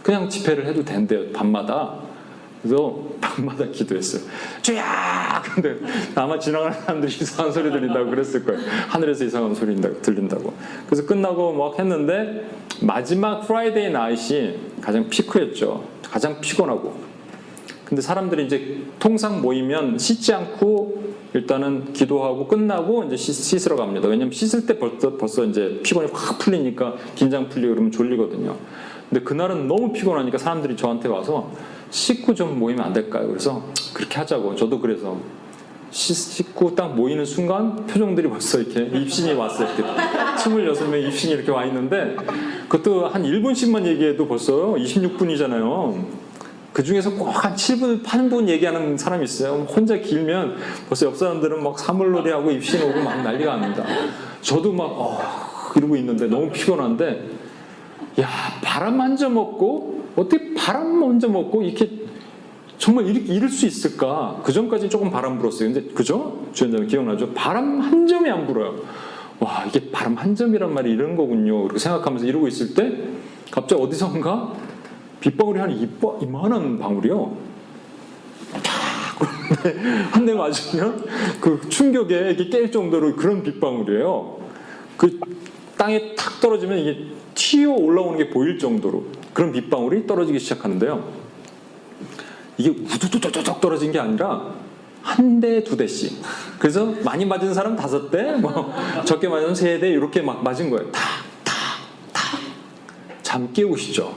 Speaker 1: 그냥 집회를 해도 된대요, 밤마다. 그래서 밤마다 기도했어요. 주야! 근데 아마 지나가는 사람들이 이상한 소리 들린다고 그랬을 거예요. 하늘에서 이상한 소리 들린다고. 그래서 끝나고 막 했는데 마지막 프라이데이 나잇이 가장 피크였죠. 가장 피곤하고. 근데 사람들이 이제 통상 모이면 씻지 않고 일단은 기도하고 끝나고 이제 씻으러 갑니다. 왜냐면 씻을 때 벌써 이제 피곤이 확 풀리니까 긴장 풀리고 그러면 졸리거든요. 근데 그날은 너무 피곤하니까 사람들이 저한테 와서 씻고 좀 모이면 안 될까요? 그래서 그렇게 하자고. 저도 그래서 씻고 딱 모이는 순간 표정들이 벌써 이렇게 입신이 왔어요. 이렇게 26명 입신이 이렇게 와 있는데 그것도 한 1분씩만 얘기해도 벌써 26분이잖아요. 그 중에서 꼭 한 7분, 8분 얘기하는 사람이 있어요. 혼자 길면 벌써 옆 사람들은 막 사물놀이하고 입신 오고 막 난리가 납니다. 저도 막 이러고 있는데 너무 피곤한데 야, 바람 한 점 없고 어떻게 바람 먼저 먹고 이렇게 정말 이렇게 이럴 수 있을까? 그 전까지 조금 바람 불었어요. 근데 그죠? 주연자님 기억나죠? 바람 한 점이 안 불어요. 와, 이게 바람 한 점이란 말이 이런 거군요. 이렇게 생각하면서 이러고 있을 때 갑자기 어디선가 빗방울이 한 이만한 방울이요. 그런데 한 대 맞으면 그 충격에 이게 깰 정도로 그런 빗방울이에요. 그 땅에 탁 떨어지면 이게 튀어 올라오는 게 보일 정도로 그런 빗방울이 떨어지기 시작하는데요. 이게 우두두두둑 떨어진 게 아니라 한 대, 두 대씩. 그래서 많이 맞은 사람 5대, 뭐 적게 맞은 3대 이렇게 막 맞은 거예요. 잠 깨우시죠.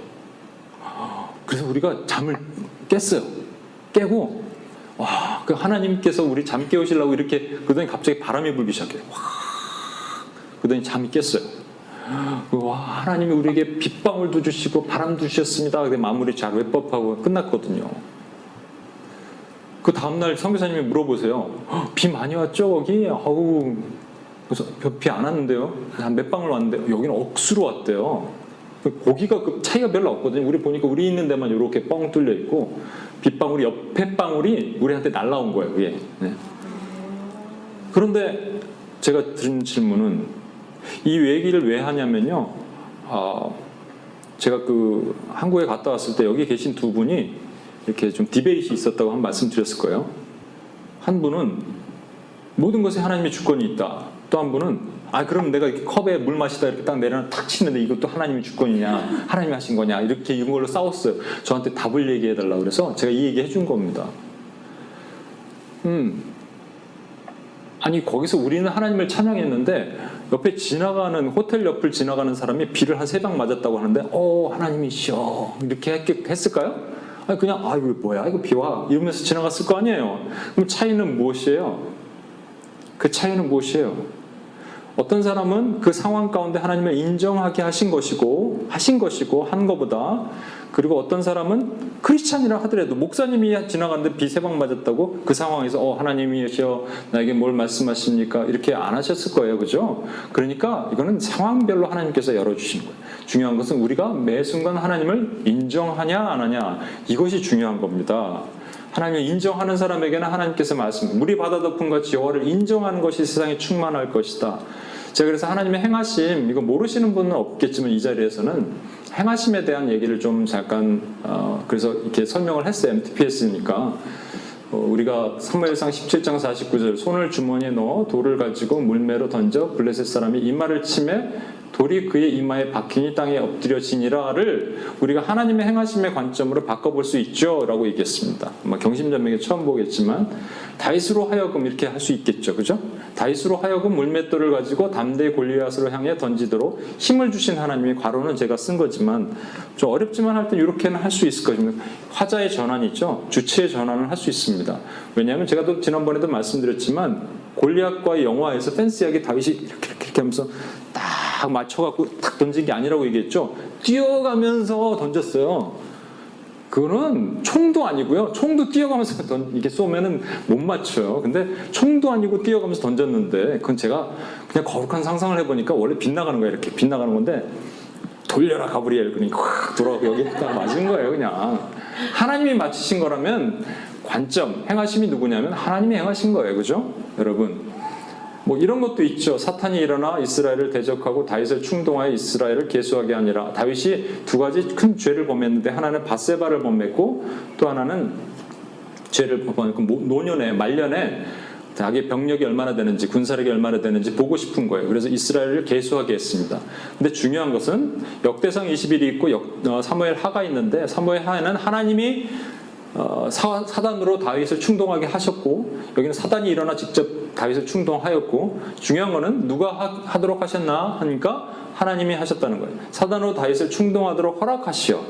Speaker 1: 그래서 우리가 잠을 깼어요. 깨고 와, 그 하나님께서 우리 잠 깨우시려고 이렇게 그러더니 갑자기 바람이 불기 시작해요. 그러더니 잠이 깼어요. 와, 하나님이 우리에게 빗방울도 주시고 바람도 주셨습니다. 근데 마무리 잘 회법하고 끝났거든요. 그 다음날 선교사님이 물어보세요. 비 많이 왔죠 거기? 어우, 그래서 비 안 왔는데요. 한 몇 방울 왔는데 여기는 억수로 왔대요. 고기가 그 차이가 별로 없거든요. 우리 보니까 우리 있는 데만 이렇게 뻥 뚫려 있고 빗방울이 옆에 방울이 우리한테 날라온 거예요. 그게. 네. 그런데 제가 드린 질문은 이 얘기를 왜 하냐면요. 제가 그 한국에 갔다 왔을 때 여기 계신 두 분이 이렇게 좀 디베이트이 있었다고 한 말씀 드렸을 거예요. 한 분은 모든 것에 하나님의 주권이 있다. 또 한 분은 그럼 내가 이렇게 컵에 물 마시다 이렇게 딱 내려놔 탁 치는데 이것도 하나님의 주권이냐 하나님이 하신 거냐 이렇게 이런 걸로 싸웠어요. 저한테 답을 얘기해 달라고 그래서 제가 이 얘기 해준 겁니다. 아니 거기서 우리는 하나님을 찬양했는데 옆에 지나가는 호텔 옆을 지나가는 사람이 비를 한 3방 맞았다고 하는데 하나님이시여 이렇게 했을까요? 그냥 이거 뭐야 이거 비와 이러면서 지나갔을 거 아니에요. 그럼 차이는 무엇이에요? 그 차이는 무엇이에요? 어떤 사람은 그 상황 가운데 하나님을 인정하게 하신 것이고 한 것보다, 그리고 어떤 사람은 크리스찬이라 하더라도 목사님이 지나가는데 비 3방 맞았다고 그 상황에서 하나님이시여 나에게 뭘 말씀하십니까? 이렇게 안 하셨을 거예요. 그죠? 그러니까 이거는 상황별로 하나님께서 열어주신 거예요. 중요한 것은 우리가 매 순간 하나님을 인정하냐 안 하냐 이것이 중요한 겁니다. 하나님을 인정하는 사람에게는 하나님께서 물이 바다 덮은 같이 여호와를 인정하는 것이 세상에 충만할 것이다. 제가 그래서 하나님의 행하심, 이거 모르시는 분은 없겠지만 이 자리에서는 행하심에 대한 얘기를 좀 잠깐 그래서 이렇게 설명을 했어요. MTPS니까 우리가 사무엘상 17장 49절 손을 주머니에 넣어 돌을 가지고 물매로 던져 블레셋 사람이 이마를 치매 돌이 그의 이마에 박히니 땅에 엎드려지니라를 우리가 하나님의 행하심의 관점으로 바꿔볼 수 있죠 라고 얘기했습니다. 아마 경심전명에 처음 보겠지만 다윗으로 하여금 이렇게 할 수 있겠죠. 그죠? 다윗으로 하여금 물맷돌을 가지고 담대히 골리앗으로 향해 던지도록 힘을 주신 하나님의 괄호는 제가 쓴 거지만 좀 어렵지만 할 때 이렇게는 할 수 있을 거예요. 화자의 전환이 있죠. 주체의 전환을 할 수 있습니다. 왜냐하면 제가 또 지난번에도 말씀드렸지만 골리앗과의 영화에서 펜스약이 다윗이 이렇게 하면서 딱 맞춰갖고 딱 던진 게 아니라고 얘기했죠. 뛰어가면서 던졌어요. 그거는 총도 아니고요. 총도 뛰어가면서 이게 쏘면은 못 맞춰요. 근데 총도 아니고 뛰어가면서 던졌는데 그건 제가 그냥 거룩한 상상을 해보니까 원래 빗나가는 거예요. 이렇게 빗나가는 건데 돌려라 가브리엘 그러니 확 돌아가고 여기 딱 맞은 거예요. 그냥 하나님이 맞추신 거라면 관점 행하심이 누구냐면 하나님이 행하신 거예요. 그죠? 여러분 이런 것도 있죠. 사탄이 일어나 이스라엘을 대적하고 다윗을 충동하여 이스라엘을 계수하게 하니라. 다윗이 2가지 큰 죄를 범했는데 하나는 밧세바를 범했고 또 하나는 죄를 범했고 노년에 말년에 자기 병력이 얼마나 되는지 군사력이 얼마나 되는지 보고 싶은 거예요. 그래서 이스라엘을 계수하게 했습니다. 근데 중요한 것은 역대상 20일이 있고 사무엘 하가 있는데 사무엘 하에는 하나님이 사단으로 다윗을 충동하게 하셨고 여기는 사단이 일어나 직접 다윗을 충동하였고 중요한 거는 누가 하도록 하셨나 하니까 하나님이 하셨다는 거예요. 사단으로 다윗을 충동하도록 허락하시어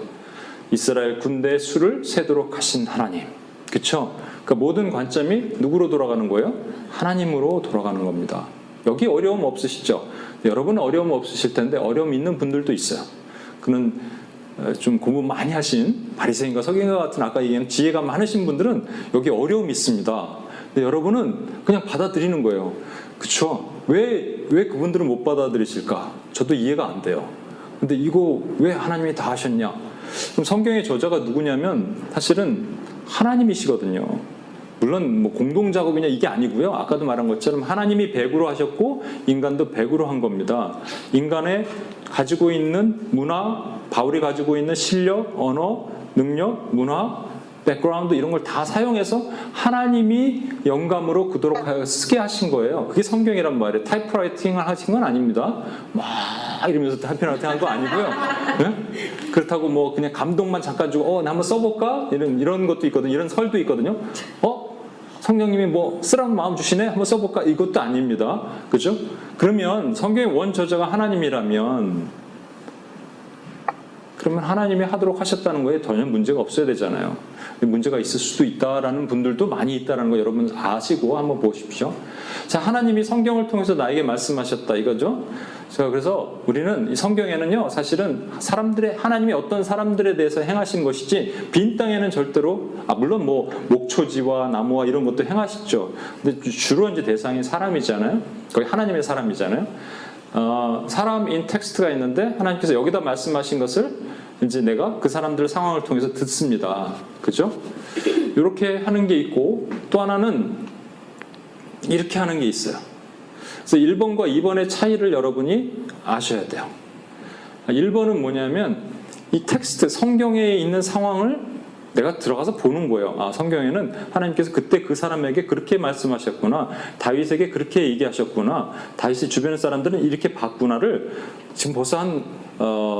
Speaker 1: 이스라엘 군대의 수를 세도록 하신 하나님. 그렇죠? 그러니까 모든 관점이 누구로 돌아가는 거예요? 하나님으로 돌아가는 겁니다. 여기 어려움 없으시죠? 여러분은 어려움 없으실 텐데 어려움 있는 분들도 있어요. 그는 좀 공부 많이 하신 바리새인과 서기관과 같은 아까 얘기한 지혜가 많으신 분들은 여기 어려움이 있습니다. 근데 여러분은 그냥 받아들이는 거예요. 그렇죠? 왜 그분들은 못 받아들이실까? 저도 이해가 안 돼요. 근데 이거 왜 하나님이 다 하셨냐? 그럼 성경의 저자가 누구냐면 사실은 하나님이시거든요. 물론 공동작업이냐 이게 아니고요. 아까도 말한 것처럼 하나님이 100으로 하셨고 인간도 100으로 한 겁니다. 인간의 가지고 있는 문화, 바울이 가지고 있는 실력, 언어, 능력, 문화, 백그라운드 이런 걸 다 사용해서 하나님이 영감으로 그도록 쓰게 하신 거예요. 그게 성경이란 말이에요. 타이프라이팅을 하신 건 아닙니다. 막 이러면서 타이프라이팅 한 거 아니고요. 네? 그렇다고 그냥 감동만 잠깐 주고 나 한번 써볼까? 이런 것도 있거든요. 이런 설도 있거든요. 성령님이 쓰라는 마음 주시네? 한번 써볼까? 이것도 아닙니다. 그죠? 그러면 성경의 원 저자가 하나님이라면 그러면 하나님이 하도록 하셨다는 거에 전혀 문제가 없어야 되잖아요. 문제가 있을 수도 있다라는 분들도 많이 있다는 거 여러분 아시고 한번 보십시오. 자, 하나님이 성경을 통해서 나에게 말씀하셨다 이거죠. 자, 그래서 우리는 이 성경에는요, 사실은 하나님이 어떤 사람들에 대해서 행하신 것이지 빈 땅에는 절대로, 물론 뭐 목초지와 나무와 이런 것도 행하시죠. 근데 주로 이제 대상이 사람이잖아요. 거의 하나님의 사람이잖아요. 사람인 텍스트가 있는데 하나님께서 여기다 말씀하신 것을 이제 내가 그 사람들 상황을 통해서 듣습니다. 그죠? 이렇게 하는 게 있고, 또 하나는 이렇게 하는 게 있어요. 그래서 1번과 2번의 차이를 여러분이 아셔야 돼요. 1번은 뭐냐면 이 텍스트, 성경에 있는 상황을 내가 들어가서 보는 거예요. 성경에는 하나님께서 그때 그 사람에게 그렇게 말씀하셨구나, 다윗에게 그렇게 얘기하셨구나, 다윗의 주변 사람들은 이렇게 봤구나를 지금 벌써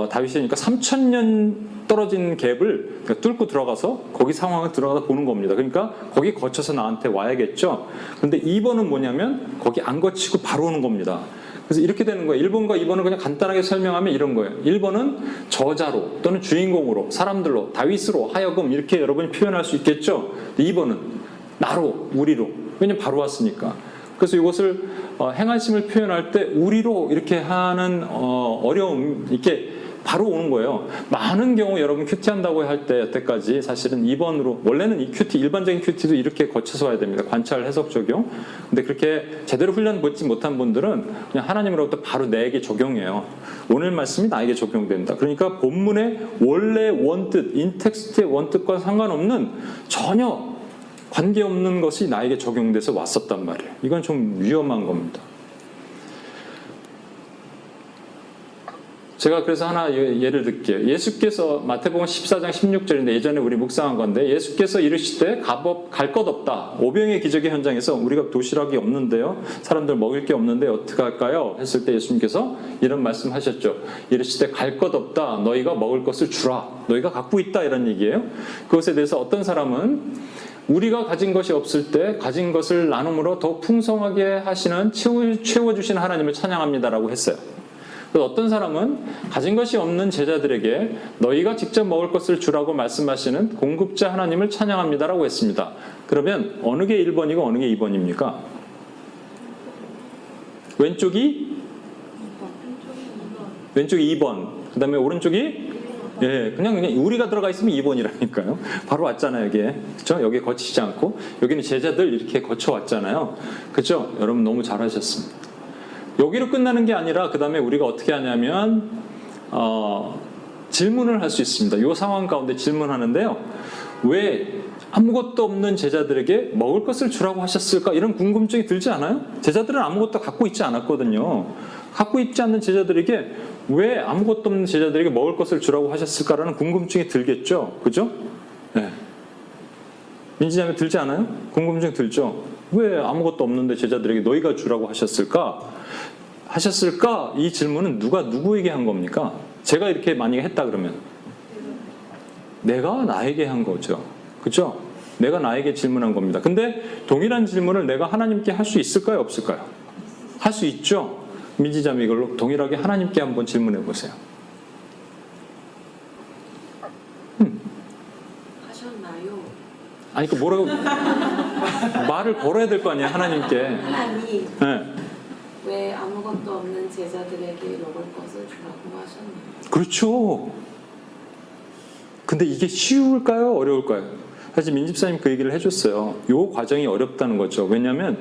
Speaker 1: 다윗이니까 3000년 떨어진 갭을 뚫고 들어가서 거기 상황을 들어가서 보는 겁니다. 그러니까 거기 거쳐서 나한테 와야겠죠. 근데 2번은 뭐냐면 거기 안 거치고 바로 오는 겁니다. 그래서 이렇게 되는 거예요. 1번과 2번은 그냥 간단하게 설명하면 이런 거예요. 1번은 저자로 또는 주인공으로, 사람들로, 다윗으로 하여금 이렇게 여러분이 표현할 수 있겠죠. 2번은 나로, 우리로. 왜냐면 바로 왔으니까. 그래서 이것을 행하심을 표현할 때 우리로 이렇게 하는 어려움, 이렇게 바로 오는 거예요. 많은 경우 여러분 큐티 한다고 할 때 여태까지 사실은 2번으로, 원래는 이 큐티, 일반적인 큐티도 이렇게 거쳐서 와야 됩니다. 관찰, 해석, 적용. 근데 그렇게 제대로 훈련 받지 못한 분들은 그냥 하나님으로부터 바로 내게 적용해요. 오늘 말씀이 나에게 적용된다. 그러니까 본문의 원래 원뜻, 인텍스트의 원뜻과 상관없는, 전혀 관계없는 것이 나에게 적용돼서 왔었단 말이에요. 이건 좀 위험한 겁니다. 제가 그래서 하나 예를 들게요. 예수께서 마태복음 14장 16절인데 예전에 우리 묵상한 건데, 예수께서 이르시되 갈 것 없다. 오병의 기적의 현장에서 우리가 도시락이 없는데요, 사람들 먹을 게 없는데 어떻게 할까요? 했을 때 예수님께서 이런 말씀하셨죠. 이르시되 갈 것 없다. 너희가 먹을 것을 주라. 너희가 갖고 있다. 이런 얘기예요. 그것에 대해서 어떤 사람은 우리가 가진 것이 없을 때 가진 것을 나눔으로 더 풍성하게 하시는, 채워주시는 하나님을 찬양합니다라고 했어요. 어떤 사람은 가진 것이 없는 제자들에게 너희가 직접 먹을 것을 주라고 말씀하시는 공급자 하나님을 찬양합니다라고 했습니다. 그러면 어느 게 1번이고 어느 게 2번입니까? 왼쪽이 2번. 그 다음에 오른쪽이 그냥 우리가 들어가 있으면 2번이라니까요. 바로 왔잖아요, 여기에. 그렇죠? 여기에 거치지 않고. 여기는 제자들 이렇게 거쳐왔잖아요. 그렇죠? 여러분 너무 잘하셨습니다. 여기로 끝나는 게 아니라 그 다음에 우리가 어떻게 하냐면 질문을 할 수 있습니다. 이 상황 가운데 질문하는데요. 왜 아무것도 없는 제자들에게 먹을 것을 주라고 하셨을까? 이런 궁금증이 들지 않아요? 제자들은 아무것도 갖고 있지 않았거든요. 갖고 있지 않는 제자들에게 왜 아무것도 없는 제자들에게 먹을 것을 주라고 하셨을까라는 궁금증이 들겠죠. 그죠? 네. 민지자매 들지 않아요? 궁금증 들죠? 왜 아무것도 없는데 제자들에게 너희가 주라고 하셨을까? 이 질문은 누가 누구에게 한 겁니까? 제가 이렇게 만약에 했다 그러면 내가 나에게 한 거죠. 그렇죠? 내가 나에게 질문한 겁니다. 근데 동일한 질문을 내가 하나님께 할 수 있을까요? 없을까요? 할 수 있죠? 민지자매 이걸로 동일하게 하나님께 한번 질문해 보세요.
Speaker 2: 하셨나요?
Speaker 1: 아니 그 뭐라고 말을 걸어야 될 거 아니에요, 하나님께.
Speaker 2: 하나님,
Speaker 1: 네.
Speaker 2: 왜 아무것도 없는 제자들에게 먹을 것을 주라고 하셨나요?
Speaker 1: 그렇죠. 근데 이게 쉬울까요? 어려울까요? 사실 민집사님 그 얘기를 해줬어요. 이 과정이 어렵다는 거죠. 왜냐하면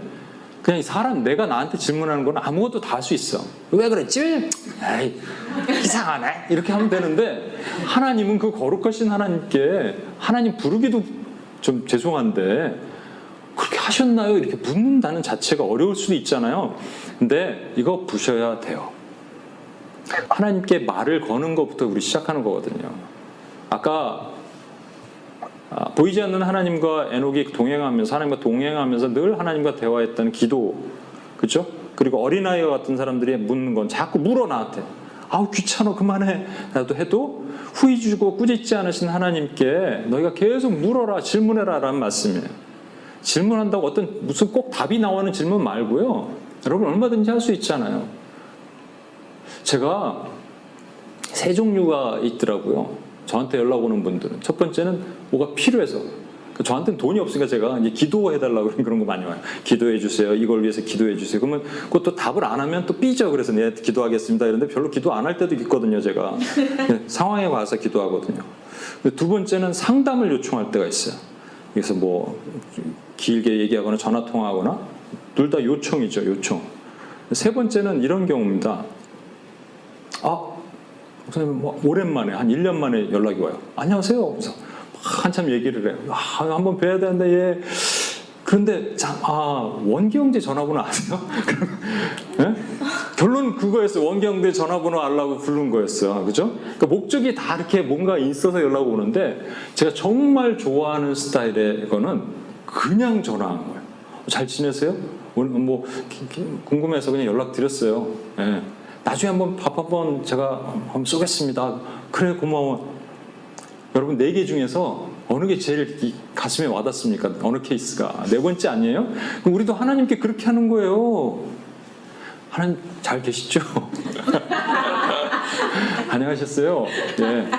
Speaker 1: 그냥 내가 나한테 질문하는 건 아무것도 다 할 수 있어. 왜 그랬지? 에이, 이상하네. 이렇게 하면 되는데 하나님은 그 거룩하신 하나님께 하나님 부르기도 좀 죄송한데 그렇게 하셨나요? 이렇게 묻는다는 자체가 어려울 수도 있잖아요. 근데 이거 부셔야 돼요. 하나님께 말을 거는 것부터 우리 시작하는 거거든요. 아까 보이지 않는 하나님과 에녹이 동행하면서 하나님과 동행하면서 늘 하나님과 대화했던 기도, 그렇죠? 그리고 어린아이와 같은 사람들이 묻는 건 자꾸 물어 나한테. 아우 귀찮아 그만해 라도 해도 후이 주고 꾸짖지 않으신 하나님께 너희가 계속 물어라 질문해라 라는 말씀이에요. 질문한다고 무슨 꼭 답이 나오는 질문 말고요. 여러분 얼마든지 할 수 있잖아요. 제가 세 종류가 있더라고요. 저한테 연락 오는 분들은. 첫 번째는 뭐가 필요해서. 저한테는 돈이 없으니까 제가 이제 기도해달라고 그런 거 많이 와요. 기도해 주세요. 이걸 위해서 기도해 주세요. 그러면 그것도 답을 안 하면 또 삐져. 그래서 네, 기도하겠습니다. 이런데 별로 기도 안 할 때도 있거든요, 제가. 상황에 와서 기도하거든요. 두 번째는 상담을 요청할 때가 있어요. 그래서 뭐 길게 얘기하거나 전화 통화하거나 둘 다 요청이죠, 요청. 세 번째는 이런 경우입니다. 목사님 뭐 오랜만에 한 1년 만에 연락이 와요. 안녕하세요. 그래서 한참 얘기를 해요. 한번 뵈야 되는데 얘 그런데 원기 형제 전화번호 아세요? 네? 결론 그거였어요. 원기 형제 전화번호 알라고 부른 거였어요. 그죠? 그러니까 목적이 다 이렇게 뭔가 있어서 연락 오는데 제가 정말 좋아하는 스타일의 거는 그냥 전화한 거예요. 잘 지내세요? 오늘 뭐 궁금해서 그냥 연락 드렸어요. 네. 나중에 한번 밥 한번 제가 한번 쏘겠습니다. 그래 고마워. 여러분 4개 중에서 어느 게 제일 가슴에 와닿습니까? 어느 케이스가? 4번째 아니에요? 그럼 우리도 하나님께 그렇게 하는 거예요. 하나님 잘 계시죠? 안녕하셨어요? 네.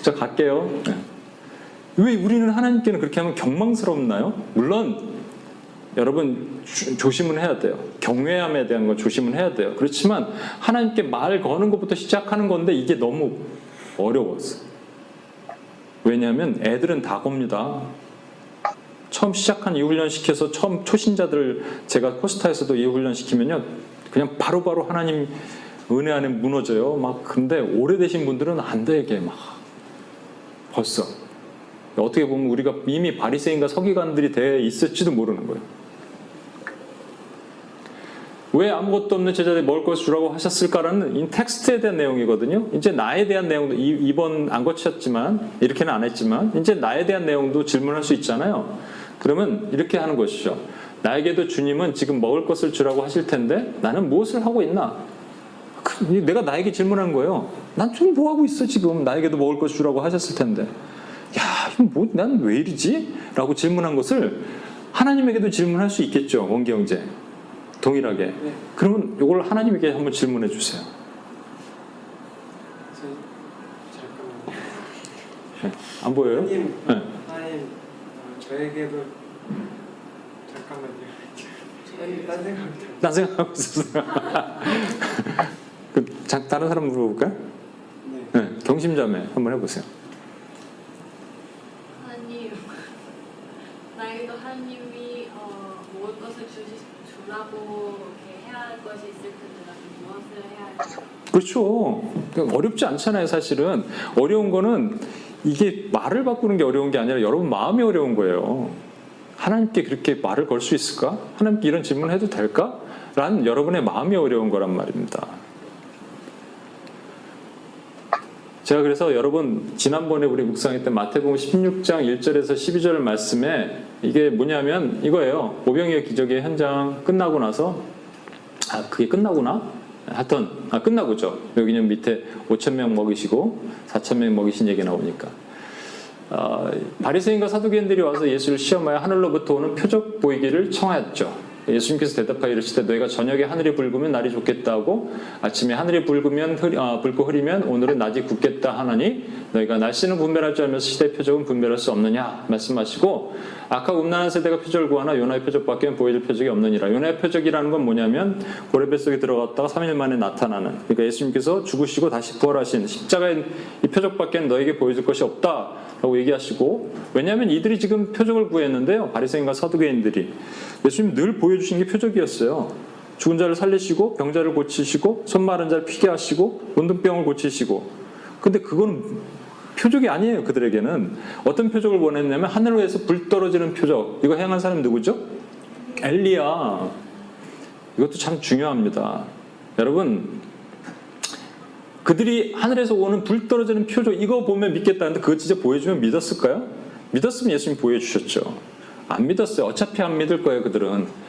Speaker 1: 저 갈게요. 네. 왜 우리는 하나님께는 그렇게 하면 경망스럽나요? 물론 여러분 조심은 해야 돼요. 경외함에 대한 건 조심은 해야 돼요. 그렇지만 하나님께 말 거는 것부터 시작하는 건데 이게 너무 어려웠어요. 왜냐하면 애들은 다 겁니다. 처음 시작한 이 훈련 시켜서 처음 초신자들 제가 코스타에서도 이 훈련 시키면요 그냥 바로바로 하나님 은혜 안에 무너져요. 막 근데 오래되신 분들은 안 되게 막 벌써 어떻게 보면 우리가 이미 바리새인과 서기관들이 돼 있을지도 모르는 거예요. 왜 아무것도 없는 제자들이 먹을 것을 주라고 하셨을까라는 이 텍스트에 대한 내용이거든요. 이제 나에 대한 내용도 이번 안 거쳤지만 이렇게는 안 했지만 이제 나에 대한 내용도 질문할 수 있잖아요. 그러면 이렇게 하는 것이죠. 나에게도 주님은 지금 먹을 것을 주라고 하실 텐데 나는 무엇을 하고 있나? 내가 나에게 질문한 거예요. 난 좀 뭐 하고 있어 지금? 나에게도 먹을 것을 주라고 하셨을 텐데. 야, 이거 뭐, 난 왜 이러지? 라고 질문한 것을 하나님에게도 질문할 수 있겠죠, 원기 형제. 동일하게.
Speaker 3: 네.
Speaker 1: 그러면 이걸 하나님에게 한번 질문해 주세요.
Speaker 3: 잠깐만요.
Speaker 1: 네. 안 보여요?
Speaker 3: 하나님,
Speaker 1: 네.
Speaker 3: 하나님, 저에게도 잠깐만요. 딴 생각.
Speaker 1: 딴 생각하고 있었어요. 다른 사람 물어볼까요?
Speaker 3: 네.
Speaker 1: 네. 경심자매 한번 해보세요.
Speaker 4: 하나님, 나에게도 하나님이 먹을 것을 주라고 이렇게 해야 할 것이 있을 텐데 나는 무엇을 해야 할까?
Speaker 1: 그렇죠. 그러니까 어렵지 않잖아요, 사실은. 어려운 거는 이게 말을 바꾸는 게 어려운 게 아니라 여러분 마음이 어려운 거예요. 하나님께 그렇게 말을 걸 수 있을까? 하나님께 이런 질문을 해도 될까? 라는 여러분의 마음이 어려운 거란 말입니다. 제가 그래서 여러분 지난번에 우리 묵상했던 마태복음 16장 1절에서 12절 말씀에 이게 뭐냐면 이거예요. 오병이어 기적의 현장 끝나고 나서 그게 끝나구나? 하여튼 끝나고죠. 여기는 밑에 5,000명 먹이시고 4,000명 먹이신 얘기 나오니까 바리새인과 사두개인들이 와서 예수를 시험하여 하늘로부터 오는 표적 보이기를 청하였죠. 예수님께서 대답하여 이르시되 너희가 저녁에 하늘이 붉으면 날이 좋겠다 하고 아침에 하늘이 붉으면 붉고 흐리면 오늘은 낮이 굳겠다 하나니 너희가 날씨는 분별할 줄 알면서 시대의 표적은 분별할 수 없느냐 말씀하시고 악하고 음란한 세대가 표적을 구하나 요나의 표적밖에 보여줄 표적이 없느니라. 요나의 표적이라는 건 뭐냐면 고래 뱃속에 들어갔다가 3일 만에 나타나는, 그러니까 예수님께서 죽으시고 다시 부활하신 십자가의 이 표적밖에 너에게 보여줄 것이 없다 라고 얘기하시고, 왜냐하면 이들이 지금 표적을 구했는데요, 바리새인과 사두개인들이 예수님 늘 보여주신 게 표적이었어요. 죽은 자를 살리시고 병자를 고치시고 손 마른 자를 피게 하시고 문둥병을 고치시고. 근데 그거는 표적이 아니에요. 그들에게는 어떤 표적을 원했냐면 하늘에서 불 떨어지는 표적. 이거 행한 사람이 누구죠? 엘리야. 이것도 참 중요합니다. 여러분, 그들이 하늘에서 오는 불 떨어지는 표적 이거 보면 믿겠다는데 그거 진짜 보여주면 믿었을까요? 믿었으면 예수님 보여주셨죠. 안 믿었어요. 어차피 안 믿을 거예요, 그들은.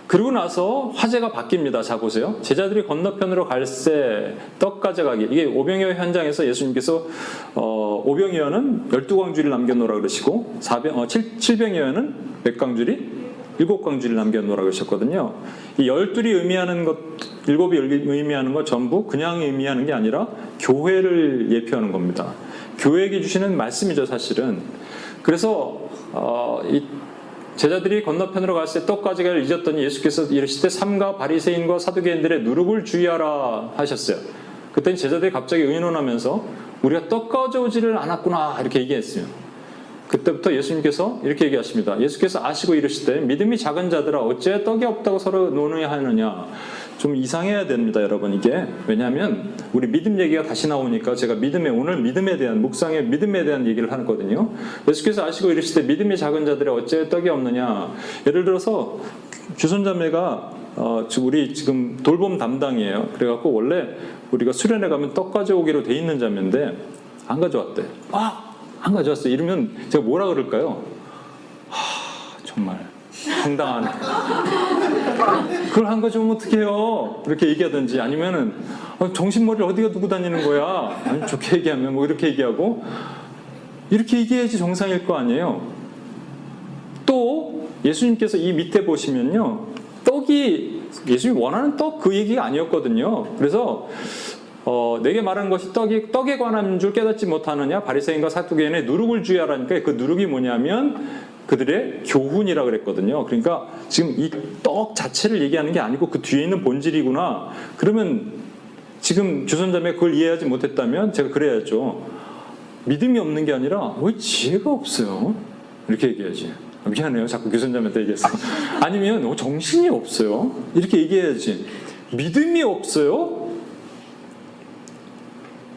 Speaker 1: 그러고 나서 화제가 바뀝니다. 자 보세요. 제자들이 건너편으로 갈새 떡 가져가기. 이게 오병이어 현장에서 예수님께서 오병이어는 12광주리를 남겨놓으라 그러시고 7병이어는 몇 광주리? 7광주리를 남겨놓으라 그러셨거든요. 이 12이 의미하는 것 일곱이 의미하는 거 전부 그냥 의미하는 게 아니라 교회를 예표하는 겁니다. 교회에게 주시는 말씀이죠, 사실은. 그래서 이 제자들이 건너편으로 갔을 때 떡가지가를 잊었더니 예수께서 이르시되 삼가 바리새인과 사두개인들의 누룩을 주의하라 하셨어요. 그때는 제자들이 갑자기 의논하면서 우리가 떡 가져오지를 않았구나 이렇게 얘기했어요. 그때부터 예수님께서 이렇게 얘기하십니다. 예수께서 아시고 이르시되 믿음이 작은 자들아 어째 떡이 없다고 서로 논의하느냐. 좀 이상해야 됩니다, 여러분. 이게 왜냐하면 우리 믿음 얘기가 다시 나오니까 제가 오늘 믿음에 대한 묵상의 믿음에 대한 얘기를 하거든요. 예수께서 아시고 이르시되 믿음이 작은 자들이 어째 떡이 없느냐. 예를 들어서 주선자매가 우리 지금 돌봄 담당이에요. 그래갖고 원래 우리가 수련회 가면 떡 가져오기로 돼 있는 자매인데 안 가져왔대. 안 가져왔어. 이러면 제가 뭐라 그럴까요? 정말 황당하네. 그걸 안 가져오면 어떡해요? 이렇게 얘기하든지 아니면은 정신머리를 어디가 두고 다니는 거야? 아니 좋게 얘기하면 뭐 이렇게 얘기하고 이렇게 얘기해야지 정상일 거 아니에요. 또 예수님께서 이 밑에 보시면요. 떡이 예수님이 원하는 떡 그 얘기가 아니었거든요. 그래서 내게 말하는 것이 떡에 관한 줄 깨닫지 못하느냐 바리새인과 사두개인의 누룩을 주의하라니까 그 누룩이 뭐냐면 그들의 교훈이라 그랬거든요. 그러니까 지금 이 떡 자체를 얘기하는 게 아니고 그 뒤에 있는 본질이구나. 그러면 지금 주선자매 그걸 이해하지 못했다면 제가 그래야죠. 믿음이 없는 게 아니라 왜 지혜가 없어요? 이렇게 얘기해야지. 미안해요. 자꾸 교선자매한테 얘기했어. 아니면 정신이 없어요. 이렇게 얘기해야지. 믿음이 없어요?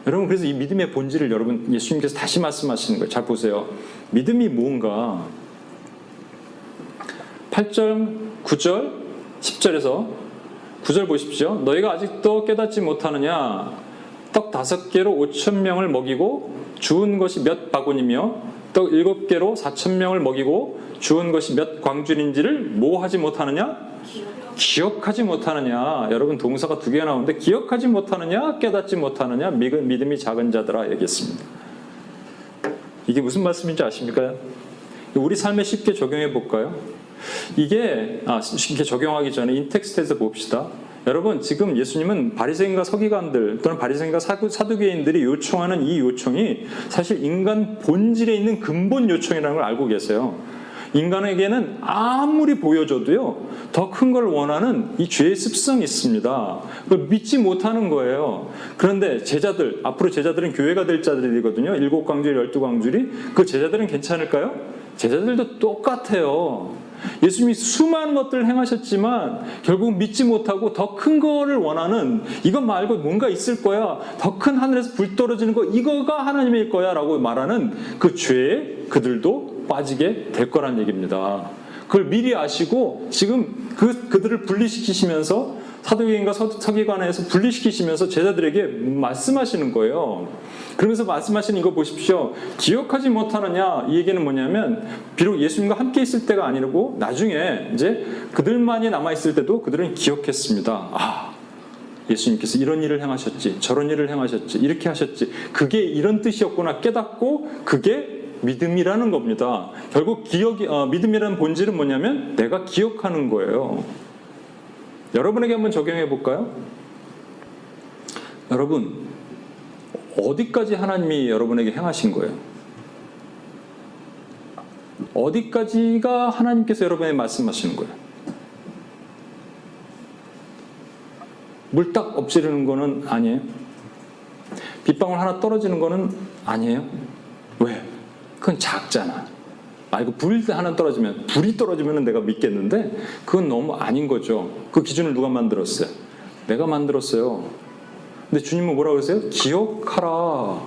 Speaker 1: 여러분 그래서 이 믿음의 본질을 여러분 예수님께서 다시 말씀하시는 거예요. 잘 보세요. 믿음이 뭔가 8절, 9절, 10절에서 9절 보십시오. 너희가 아직도 깨닫지 못하느냐 떡 5개로 5,000명을 먹이고 주운 것이 몇 바구니며 떡 7개로 4,000명을 먹이고 주운 것이 몇 광줄인지를 뭐 하지 못하느냐? 기억하지 못하느냐. 여러분 동사가 2개가 나오는데 기억하지 못하느냐 깨닫지 못하느냐 믿음이 작은 자들아 얘기했습니다. 이게 무슨 말씀인지 아십니까? 우리 삶에 쉽게 적용해 볼까요? 이게 쉽게 적용하기 전에 인텍스트에서 봅시다. 여러분 지금 예수님은 바리새인과 서기관들 또는 바리새인과 사두개인들이 요청하는 이 요청이 사실 인간 본질에 있는 근본 요청이라는 걸 알고 계세요. 인간에게는 아무리 보여줘도요 더 큰 걸 원하는 이 죄의 습성이 있습니다. 그걸 믿지 못하는 거예요. 그런데 앞으로 제자들은 교회가 될 자들이거든요. 7광줄 12광줄이 그 제자들은 괜찮을까요? 제자들도 똑같아요. 예수님이 수많은 것들을 행하셨지만 결국 믿지 못하고 더 큰 거를 원하는 이것 말고 뭔가 있을 거야. 더 큰 하늘에서 불 떨어지는 거 이거가 하나님일 거야 라고 말하는 그 죄에 그들도 빠지게 될 거란 얘기입니다. 그걸 미리 아시고 지금 그들을 분리시키시면서 사두개인과 서기관에서 분리시키시면서 제자들에게 말씀하시는 거예요. 그러면서 말씀하시는 이거 보십시오. 기억하지 못하느냐 이 얘기는 뭐냐면 비록 예수님과 함께 있을 때가 아니고 나중에 이제 그들만이 남아있을 때도 그들은 기억했습니다. 예수님께서 이런 일을 행하셨지 저런 일을 행하셨지 이렇게 하셨지 그게 이런 뜻이었구나 깨닫고 그게 믿음이라는 겁니다. 결국 믿음이라는 본질은 뭐냐면 내가 기억하는 거예요. 여러분에게 한번 적용해 볼까요? 여러분 어디까지 하나님이 여러분에게 행하신 거예요? 어디까지가 하나님께서 여러분에게 말씀하시는 거예요? 물 딱 엎지르는 거는 아니에요? 빗방울 하나 떨어지는 거는 아니에요? 왜? 그건 작잖아. 이거 불 하나 떨어지면 불이 떨어지면 내가 믿겠는데 그건 너무 아닌 거죠. 그 기준을 누가 만들었어요? 내가 만들었어요. 근데 주님은 뭐라고 그러세요? 기억하라.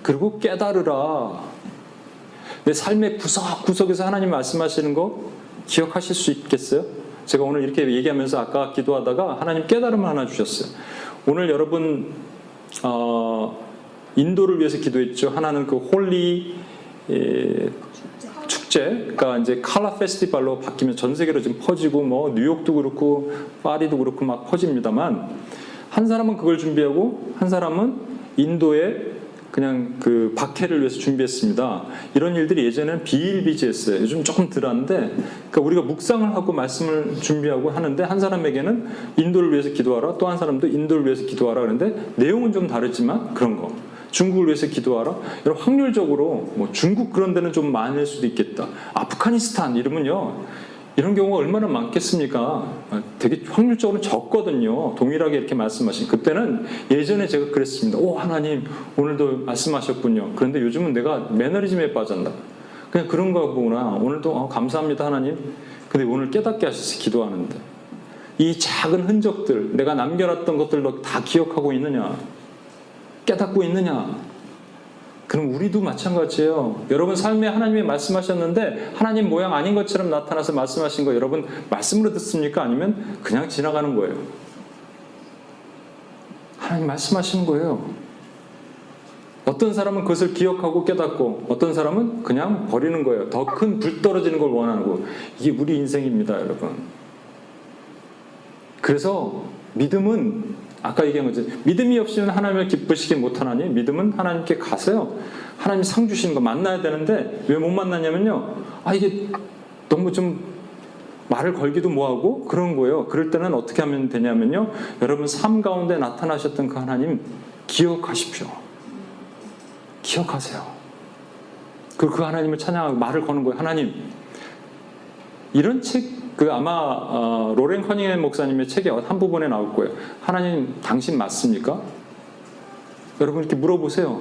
Speaker 1: 그리고 깨달으라. 내 삶의 구석구석에서 하나님 말씀하시는 거 기억하실 수 있겠어요? 제가 오늘 이렇게 얘기하면서 아까 기도하다가 하나님 깨달음을 하나 주셨어요. 오늘 여러분 인도를 위해서 기도했죠. 하나는 그 홀리 축제가 이제 칼라 페스티벌로 바뀌면 전 세계로 지금 퍼지고 뭐 뉴욕도 그렇고 파리도 그렇고 막 퍼집니다만 한 사람은 그걸 준비하고 한 사람은 인도의 그냥 그 박해를 위해서 준비했습니다. 이런 일들이 예전에는 비일비재했어요. 요즘 조금 덜한데, 그러니까 우리가 묵상을 하고 말씀을 준비하고 하는데 한 사람에게는 인도를 위해서 기도하라, 또 한 사람도 인도를 위해서 기도하라 그러는데 내용은 좀 다르지만 그런 거. 중국을 위해서 기도하라. 여러분 확률적으로 뭐 중국 그런 데는 좀 많을 수도 있겠다. 아프가니스탄 이러면요. 이런 경우가 얼마나 많겠습니까? 되게 확률적으로 적거든요. 동일하게 이렇게 말씀하신. 그때는 예전에 제가 그랬습니다. 오, 하나님, 오늘도 말씀하셨군요. 그런데 요즘은 내가 매너리즘에 빠졌나. 그냥 그런 거구나. 오늘도 감사합니다, 하나님. 근데 오늘 깨닫게 하셔서 기도하는데. 이 작은 흔적들, 내가 남겨놨던 것들도 다 기억하고 있느냐? 깨닫고 있느냐? 그럼 우리도 마찬가지예요. 여러분 삶에 하나님이 말씀하셨는데 하나님 모양 아닌 것처럼 나타나서 말씀하신 거 여러분 말씀으로 듣습니까? 아니면 그냥 지나가는 거예요? 하나님 말씀하시는 거예요. 어떤 사람은 그것을 기억하고 깨닫고 어떤 사람은 그냥 버리는 거예요. 더 큰 불 떨어지는 걸 원하는 거. 이게 우리 인생입니다, 여러분. 그래서 믿음은 아까 얘기한 거죠. 믿음이 없이는 하나님을 기쁘시게 못하나니 믿음은 하나님께 가세요. 하나님 상 주시는 거 만나야 되는데 왜 못 만나냐면요. 이게 너무 좀 말을 걸기도 뭐하고 그런 거예요. 그럴 때는 어떻게 하면 되냐면요. 여러분 삶 가운데 나타나셨던 그 하나님 기억하십시오. 기억하세요. 그리고 그 하나님을 찬양하고 말을 거는 거예요. 하나님, 이런 책 아마 로렌 커닝햄 목사님의 책의 한 부분에 나올 거예요. 하나님 당신 맞습니까? 여러분 이렇게 물어보세요.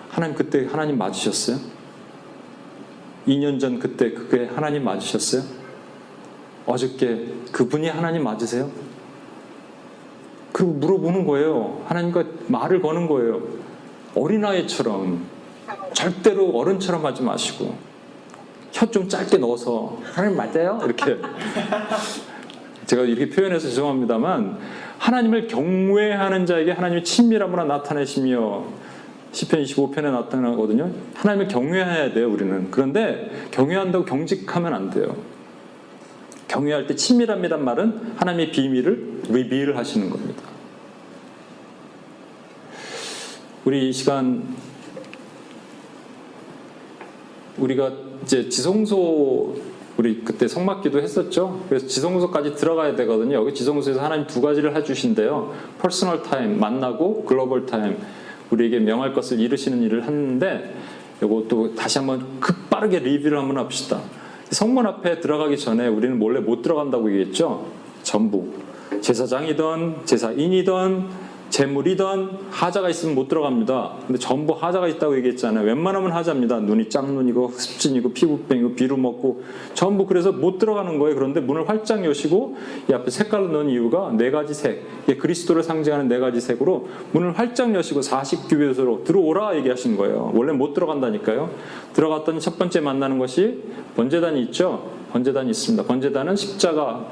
Speaker 1: 하나님 그때 하나님 맞으셨어요? 2년 전 그때 그게 하나님 맞으셨어요? 어저께 그분이 하나님 맞으세요? 그리고 물어보는 거예요. 하나님과 말을 거는 거예요. 어린아이처럼 절대로 어른처럼 하지 마시고 혀 좀 짧게 넣어서 하나님 맞아요? 이렇게 제가 이렇게 표현해서 죄송합니다만 하나님을 경외하는 자에게 하나님의 친밀함으로 나타내시며 시편 25편에 나타나거든요. 하나님을 경외해야 돼요, 우리는. 그런데 경외한다고 경직하면 안 돼요. 경외할 때 친밀함이란 말은 하나님의 비밀을 리빌 하시는 겁니다. 우리 이 시간 우리가 이제 지성소 우리 그때 성막기도 했었죠. 그래서 지성소까지 들어가야 되거든요. 여기 지성소에서 하나님 두 가지를 해주신대요. 퍼스널 타임 만나고 글로벌 타임 우리에게 명할 것을 이루시는 일을 하는데 이것도 다시 한번 급빠르게 리뷰를 한번 합시다. 성문 앞에 들어가기 전에 우리는 원래 못 들어간다고 얘기했죠. 전부 제사장이든 제사인이든 재물이든 하자가 있으면 못 들어갑니다. 근데 전부 하자가 있다고 얘기했잖아요. 웬만하면 하자입니다. 눈이 짝눈이고 습진이고 피부병이고 비루 먹고 전부 그래서 못 들어가는 거예요. 그런데 문을 활짝 여시고 이 앞에 색깔로 넣은 이유가 네 가지 색, 그리스도를 상징하는 네 가지 색으로 문을 활짝 여시고 40규빗으로 들어오라 얘기하신 거예요. 원래 못 들어간다니까요. 들어갔더니 첫 번째 만나는 것이 번제단이 있죠. 번제단이 있습니다. 번제단은 십자가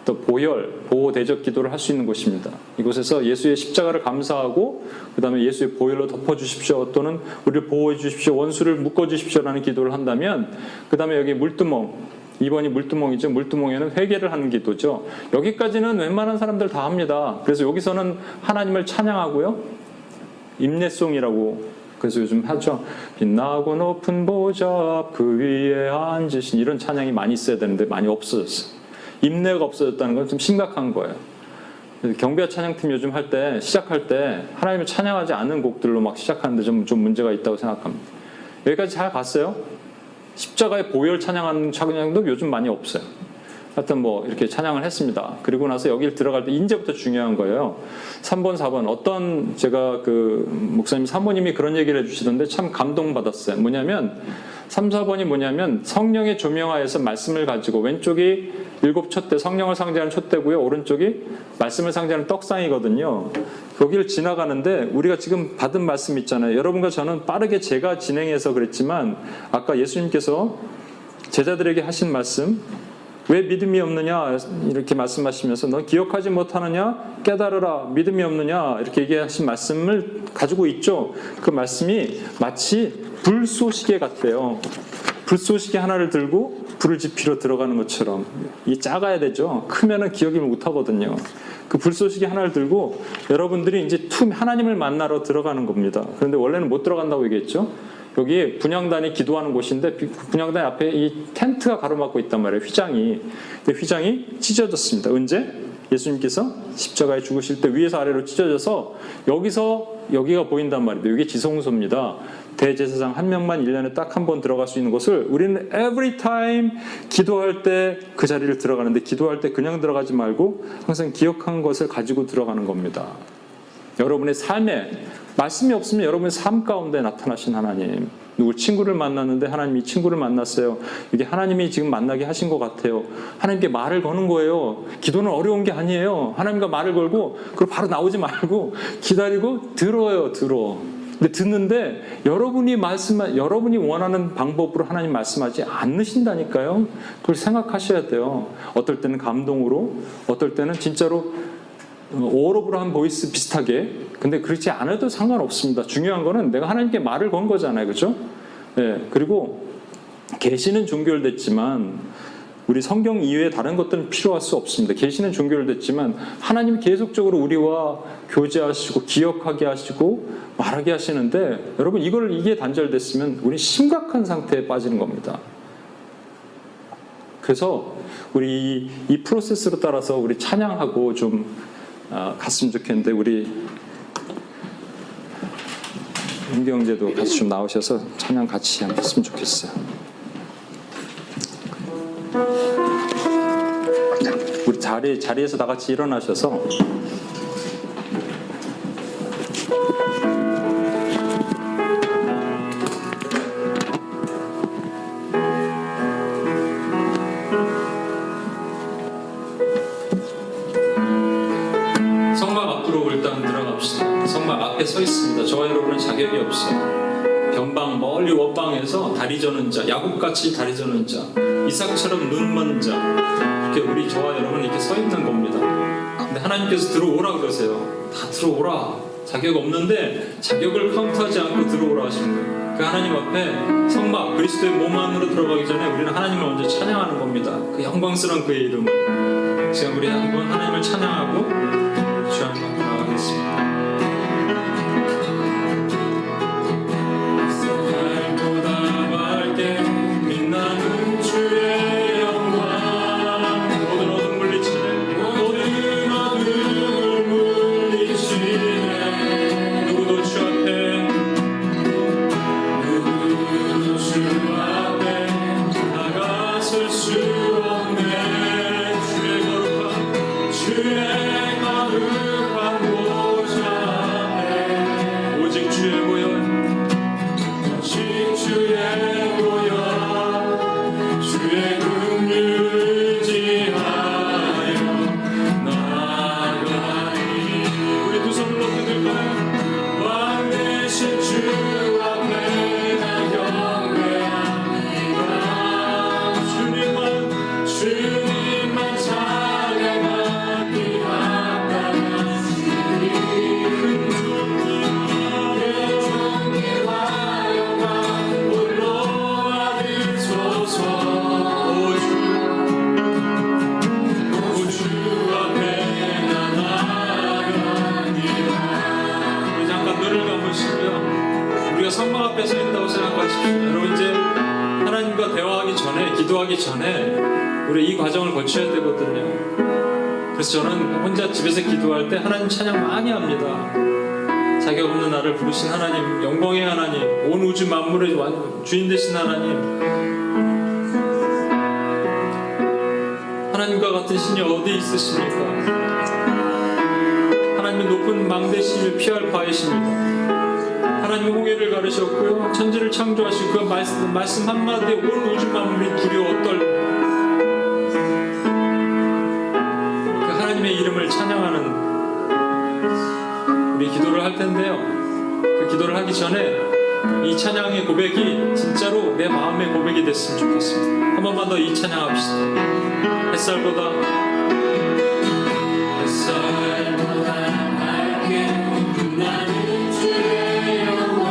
Speaker 1: 또 보혈, 보호 대적 기도를 할 수 있는 곳입니다. 이곳에서 예수의 십자가를 감사하고 그 다음에 예수의 보혈로 덮어주십시오 또는 우리를 보호해 주십시오, 원수를 묶어주십시오라는 기도를 한다면 그 다음에 여기 물두멍, 2번이 물두멍이죠. 물두멍에는 회개를 하는 기도죠. 여기까지는 웬만한 사람들 다 합니다. 그래서 여기서는 하나님을 찬양하고요. 임내송이라고 그래서 요즘 하죠. 빛나고 높은 보좌 앞 그 위에 앉으신 이런 찬양이 많이 있어야 되는데 많이 없어졌어요. 임내가 없어졌다는 건 좀 심각한 거예요. 경배와 찬양팀 요즘 시작할 때 하나님을 찬양하지 않은 곡들로 막 시작하는데 좀 문제가 있다고 생각합니다. 여기까지 잘 갔어요? 십자가의 보혈 찬양하는 찬양도 요즘 많이 없어요. 하여튼 뭐 이렇게 찬양을 했습니다. 그리고 나서 여기를 들어갈 때 이제부터 중요한 거예요. 3번, 4번 어떤 제가 그 목사님 사모님이 그런 얘기를 해주시던데 참 감동받았어요. 뭐냐면 3, 4번이 뭐냐면 성령의 조명하에서 말씀을 가지고 왼쪽이 7촛대 성령을 상징하는 촛대고요. 오른쪽이 말씀을 상징하는 떡상이거든요. 거기를 지나가는데 우리가 지금 받은 말씀 있잖아요. 여러분과 저는 빠르게 제가 진행해서 그랬지만 아까 예수님께서 제자들에게 하신 말씀 왜 믿음이 없느냐 이렇게 말씀하시면서 너 기억하지 못하느냐 깨달으라 믿음이 없느냐 이렇게 얘기하신 말씀을 가지고 있죠. 그 말씀이 마치 불쏘시개 같대요. 불쏘시개 하나를 들고 불을 지피러 들어가는 것처럼 이 작아야 되죠. 크면은 기억이 못 하거든요. 그 불쏘시개 하나를 들고 여러분들이 이제 하나님을 만나러 들어가는 겁니다. 그런데 원래는 못 들어간다고 얘기했죠. 여기 분향단이 기도하는 곳인데 분향단 앞에 이 텐트가 가로막고 있단 말이에요. 휘장이. 근데 휘장이 찢어졌습니다. 언제? 예수님께서 십자가에 죽으실 때 위에서 아래로 찢어져서 여기가 보인단 말이에요. 이게 지성소입니다. 대제사장 한 명만 1년에 딱 한 번 들어갈 수 있는 곳을 우리는 every time 기도할 때 그 자리를 들어가는데, 기도할 때 그냥 들어가지 말고 항상 기억한 것을 가지고 들어가는 겁니다. 여러분의 삶에 말씀이 없으면 여러분의 삶 가운데 나타나신 하나님, 누구 친구를 만났는데 하나님이 친구를 만났어요. 이게 하나님이 지금 만나게 하신 것 같아요. 하나님께 말을 거는 거예요. 기도는 어려운 게 아니에요. 하나님과 말을 걸고 그리고 바로 나오지 말고 기다리고 들어요. 근데 듣는데 여러분이 원하는 방법으로 하나님 말씀하지 않으신다니까요. 그걸 생각하셔야 돼요. 어떨 때는 감동으로, 어떨 때는 진짜로 오러블한 보이스 비슷하게. 근데 그렇지 않아도 상관없습니다. 중요한 거는 내가 하나님께 말을 건 거잖아요. 그렇죠? 네. 그리고 계시는 종결됐지만 우리 성경 이외에 다른 것들은 필요할 수 없습니다. 계시는 종결됐지만 하나님이 계속적으로 우리와 교제하시고 기억하게 하시고 말하게 하시는데, 여러분 이게 단절됐으면 우리 심각한 상태에 빠지는 겁니다. 그래서 우리 이 프로세스로 따라서 우리 찬양하고 좀 갔으면 좋겠는데, 우리 임경재도 같이 좀 나오셔서 찬양 같이 했으면 좋겠어요. 우리 자리에서 다 같이 일어나셔서 성막 앞으로 일단 들어갑시다. 성막 앞에 서 있습니다. 저와 여러분은 자격이 없어요. 변방 멀리 원방에서 다리 저는 자, 야곱같이 다리 저는 자, 이삭처럼 눈 먼 자, 이렇게 저와 여러분은 이렇게 서 있는 겁니다. 근데 하나님께서 들어오라 그러세요. 다 들어오라. 자격 없는데 자격을 카운트하지 않고 들어오라 하시는 거예요. 그 하나님 앞에 성막 그리스도의 몸 안으로 들어가기 전에 우리는 하나님을 먼저 찬양하는 겁니다. 그 영광스러운 그의 이름을. 지금 우리 한번 하나님을 찬양하고 주 하나님 앞에 나가겠습니다. 기도하기 전에 우리 이 과정을 거쳐야 되거든요. 그래서 저는 혼자 집에서 기도할 때 하나님 찬양 많이 합니다. 자격 없는 나를 부르신 하나님, 영광의 하나님, 온 우주 만물의 주인 되신 하나님, 하나님과 같은 신이 어디 있으십니까? 하나님은 높은 망대심을 피할 바이십니다. 하나님은 홍해를 가르셨고요, 천지를 창조하시고 그 말씀 한마디에 온 우주 만물이 두려워 떨고, 그 하나님의 이름을 찬양하는 우리 기도를 할 텐데요. 그 기도를 하기 전에 이 찬양의 고백이 진짜로 내 마음의 고백이 됐으면 좋겠습니다. 한 번만 더 이 찬양합시다. 햇살보다 밝게 빛나는 주의 영광,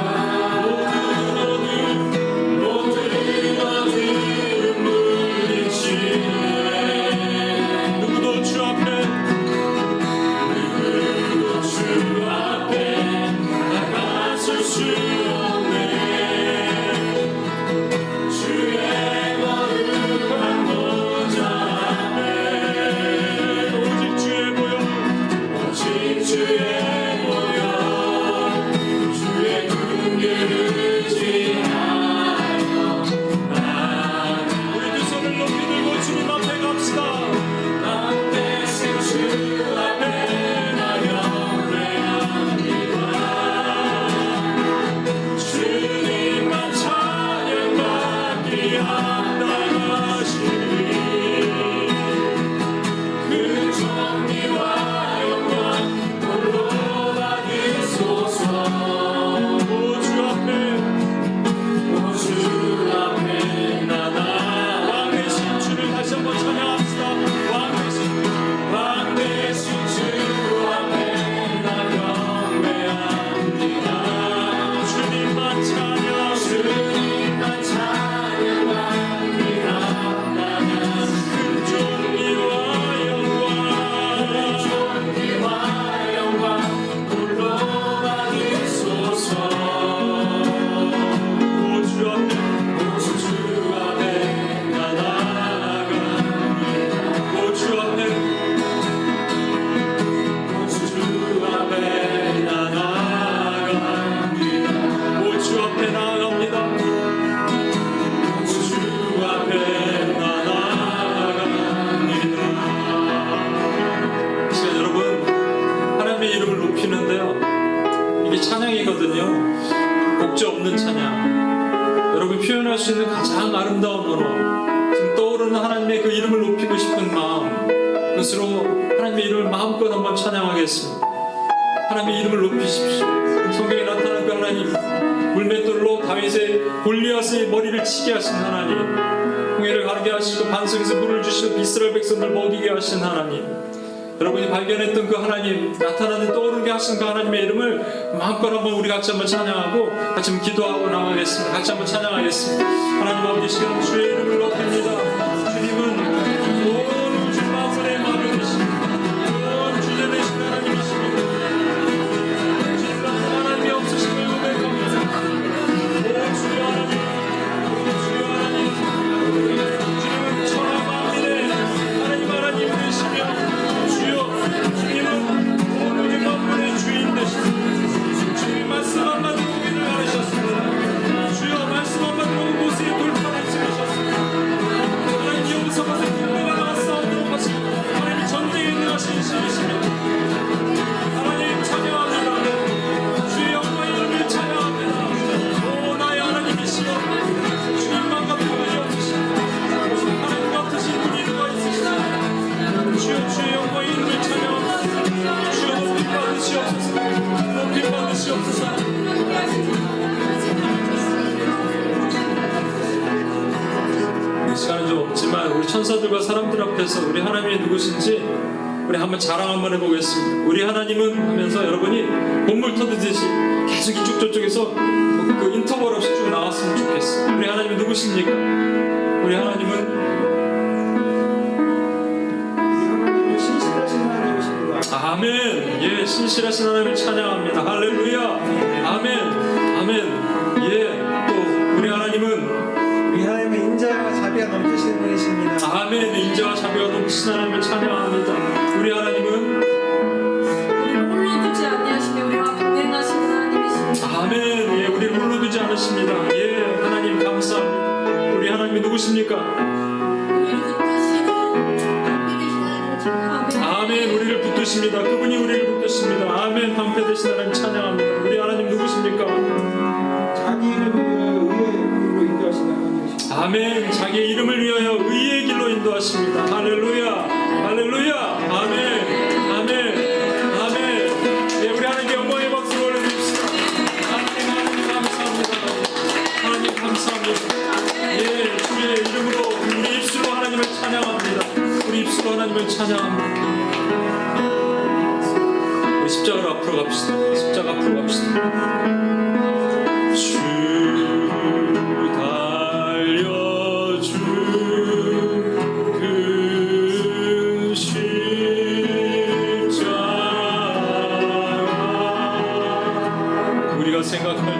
Speaker 1: 모든 어둠
Speaker 5: 떠오르는 하나님의 그 이름을 높이고 싶은 마음, 그것으로 하나님의 이름을 마음껏 한번 찬양하겠습니다. 하나님의 이름을 높이십시오. 성경에 나타난 그 하나님, 물맷돌로 다윗의 골리앗의 머리를 치게 하신 하나님, 홍해를 가르게 하시고 반석에서 물을 주시고 이스라엘 백성들 먹이게 하신 하나님, 여러분이 발견했던 그 하나님, 나타나는 떠오르게 하신 그 하나님의 이름을 마음껏 한번 우리 같이 한번 찬양하고 같이 한번 기도하고 나가겠습니다. 같이 한번 찬양하겠습니다. 하나님 아버지, 시간 주의 이름을 높입니다. 주님은 온 우주 만물의 마음이십니다. 온 주제 되신 하나님이십니다. 주님 같은 하나님이 없으심을 고백합니다. 오 주여 하나님, 오 주여 하나님, 주님은 천하 만민의 하나님 되시며 주님은 온 우주 만물의 주인 되십니다. 주님 말씀 한마디 오기를 하셨습니다. 주여 말씀 한마디 온 곳에 돌파를 찍으셨습니다. 하나님 여기서 가서 군대가 나와 싸우도록 하시고 하나님 전쟁에 능하신 신이시며 하나님 찬양합니다. 주의 영광의 이름을 찬양합니다. 오 나의 하나님이시여 주님만 같은 분이 없으십니다. 하나님 같으신 분이 누가 있으시냐. 주의 영광의 이름을 찬양합니다. 주여 높임 받으시옵소서. 높임 받으시옵소서. 시간은 좀 없지만 우리 천사들과 사람들 앞에서 우리 하나님이 누구신지 우리 한번 자랑 한번 해보겠습니다. 우리 하나님은 하면서 여러분이 본물 터듯이 계속 이쪽 저쪽에서 그 인터벌 없이 쭉 나왔으면 좋겠어요. 우리 하나님은 누구십니까? 우리 하나님은
Speaker 3: 신실하신 하나님이십니다.
Speaker 5: 아멘. 예, 신실하신 하나님을 찬양합니다. 할렐루야. 아멘. 아멘. 예, 또 우리 하나님은
Speaker 3: 우리 하나님은 인자와 자비가 넘치시는 분이십니다.
Speaker 5: 아멘. 인자와 자비가 넘치신 하나님을 찬양합니다. 우리 하나님은
Speaker 2: 우리를 홀로 두지 아니하시며 우리와 동행하시는 하나님이십니다.
Speaker 5: 아멘. 예, 우리를 홀로 두지 않으십니다. 예, 하나님 감사합니다. 우리 하나님이 누구십니까?
Speaker 4: 우리를 붙드시는 방패 되신 하나님을 찬양합니다.
Speaker 5: 아멘. 우리를 붙드십니다. 그분이 우리를 붙드십니다. 아멘. 방패 되신 하나님 찬양합니다. 우리 하나님 누구십니까?
Speaker 3: 자기 이름을 위해 길로 인도하시는 하나님이십니다.
Speaker 5: 아멘. 자기의 이름을 위하여 의의 길로 인도하십니다. 할렐루야. 할렐루야. 아멘. 아멘. 아멘. 예, 우리 하나님께 영광의 박수를 올려주십시다. 하나님 감사합니다. 하나님 감사합니다. 예, 주의 이름으로 우리 입술로 하나님을 찬양합니다. 우리 입술로 하나님을 찬양합니다. 우리 십자가로 앞으로 갑시다. 십자가 앞으로 갑시다. 주 달려주 그 십자가 우리가 생각할 때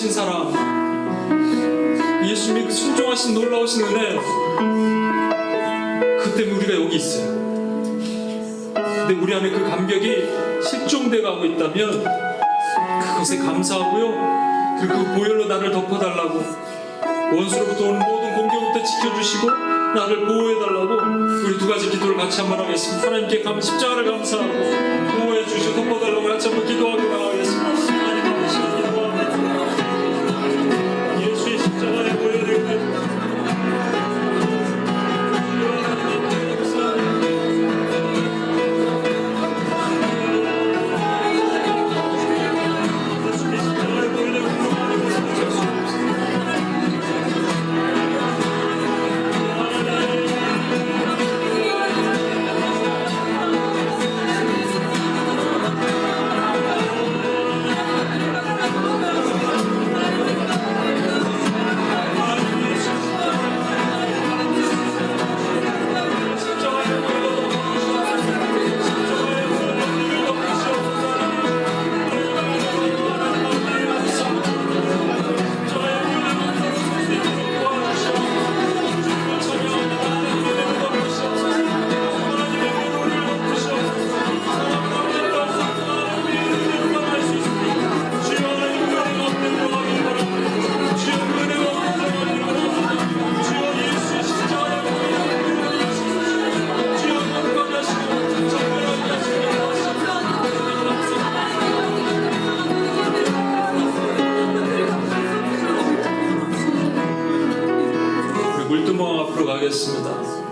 Speaker 5: 놀라우신 사랑, 예수님의 그 순종하신 놀라우신 은혜, 그 때문에 우리가 여기 있어요. 근데 우리 안에 그 감격이 실종돼 가고 있다면 그것에 감사하고요, 그리고 그 보혈로 나를 덮어달라고, 원수로부터 오는 모든 공격부터 지켜주시고 나를 보호해달라고 우리 두 가지 기도를 같이 한번 하겠습니다. 하나님께 십자가를 감사하고 보호해 주시고 덮어달라고 같이 한번 기도하고 나가겠습니다. 하나님 아버지 기도합니다. 예수의 십자가의 보혈을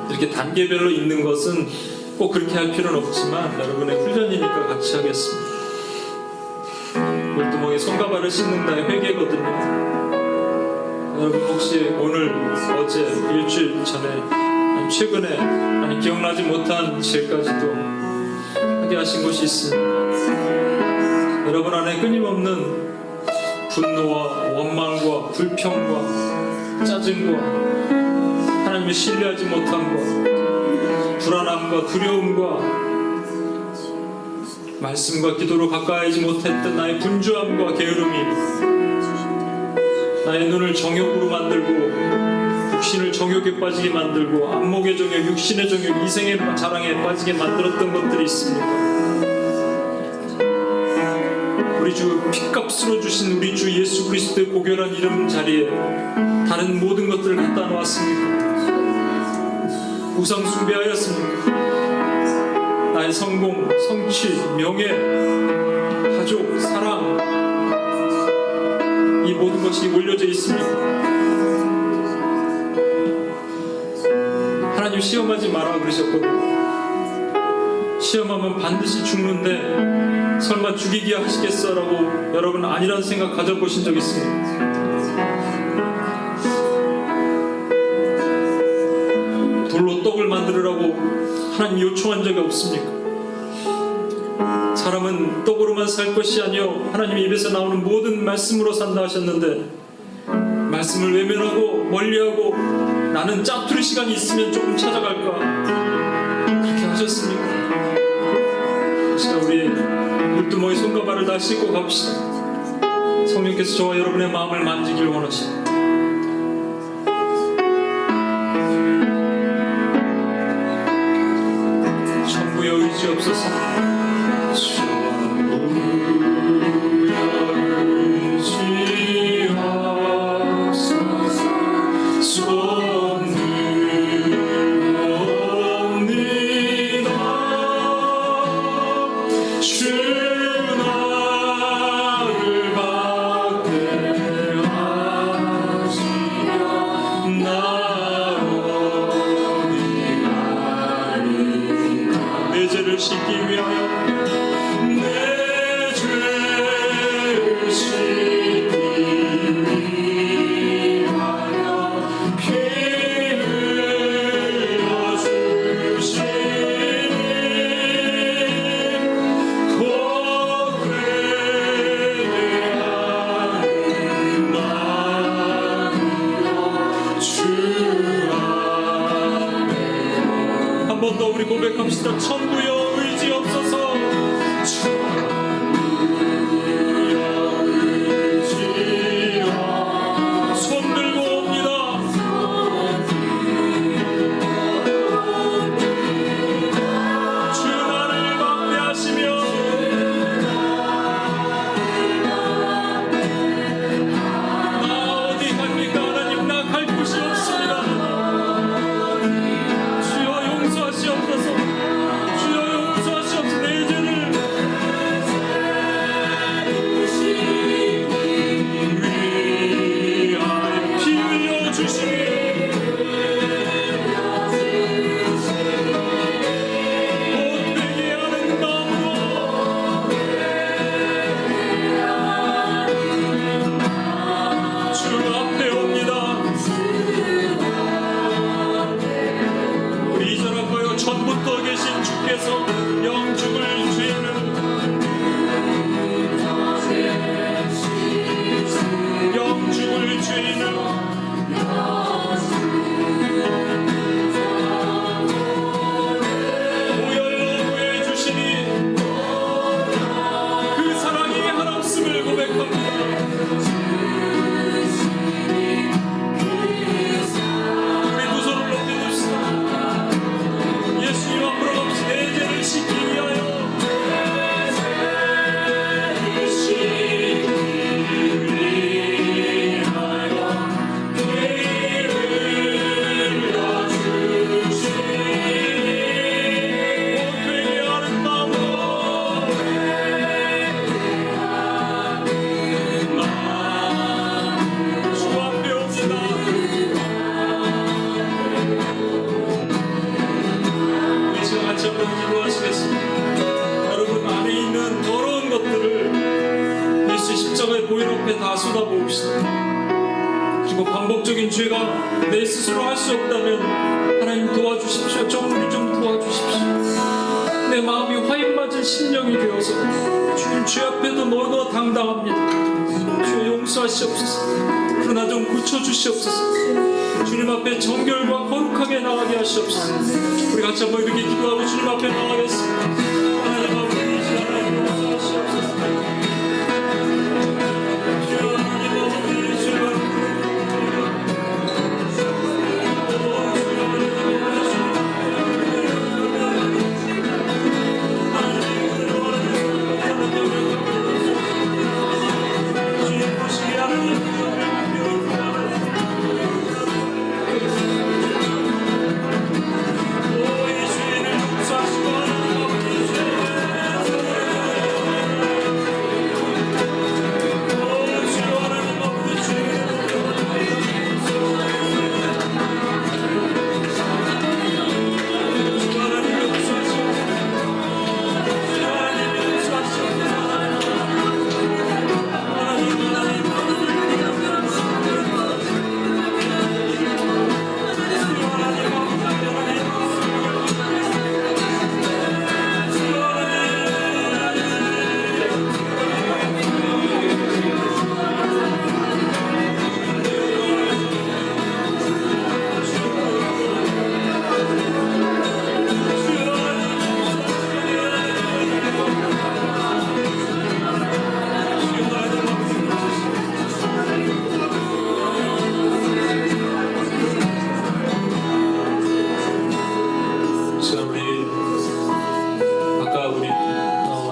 Speaker 5: 이렇게 단계별로 있는 것은 꼭 그렇게 할 필요는 없지만 여러분의 훈련이니까 같이 하겠습니다. 물두멍에 손과 발을 씻는다의 회개거든요. 여러분 혹시 오늘, 어제, 일주일 전에, 아니 최근에, 아니 기억나지 못한 죄까지도 하게 하신 것이 있습니다. 여러분 안에 끊임없는 분노와 원망과 불평과 짜증과 하나님을 신뢰하지 못함과 불안함과 두려움과 말씀과 기도로 가까이하지 못했던 나의 분주함과 게으름이 나의 눈을 정욕으로 만들고 육신을 정욕에 빠지게 만들고 안목의 정욕, 육신의 정욕, 이생의 자랑에 빠지게 만들었던 것들이 있습니까? 우리 주 핏값으로 주신 우리 주 예수 그리스도의 고결한 이름 자리에 다른 모든 것들을 갖다 놓았습니까? 우상 숭배하였습니까? 나의 성공, 성취, 명예, 가족, 사랑, 이 모든 것이 올려져 있습니까? 하나님 시험하지 마라 그러셨거든요. 시험하면 반드시 죽는데 설마 죽이게 하시겠어라고 여러분 아니란 생각 가져보신 적 있습니까? 돌로 떡을 만들으라고 하나님 요청한 적이 없습니까? 사람은 떡으로만 살 것이 아니요 하나님 입에서 나오는 모든 말씀으로 산다 하셨는데 말씀을 외면하고 멀리하고 나는 짜투리 시간이 있으면 조금 찾아갈까 그렇게 하셨습니까? 그러니까 우리 물두멍에 손과 발을 다 씻고 갑시다. 성령께서 저와 여러분의 마음을 만지길 원하십니다. 천부여 의지없소서. 씻기 위하여 내 죄를 씻기 위하여 피 흘려주시니 고백하는 마음으로 주 앞에 한 번 더 우리 고백합시다. 천부여 의지없소서. 천부여 의지없소서. 십자가의 보혈 앞에 다 쏟아부읍시다. 그리고 반복적인 죄가 내 스스로 할 수 없다면 하나님 도와주십시오. 우리 좀 도와주십시오. 내 마음이 화인맞은 심령이 되어서 주님 죄 앞에도 너무나 당당합니다. 주여 용서하시옵소서. 그러나 좀 고쳐주시옵소서. 주님 앞에 정결과 거룩하게 나가게 하시옵소서. 우리 같이 한번 이렇게 기도하고 주님 앞에 나가겠습니다. 하나님 아버지 하나님 용서하시옵소서. 주여 하나님 아버지 주여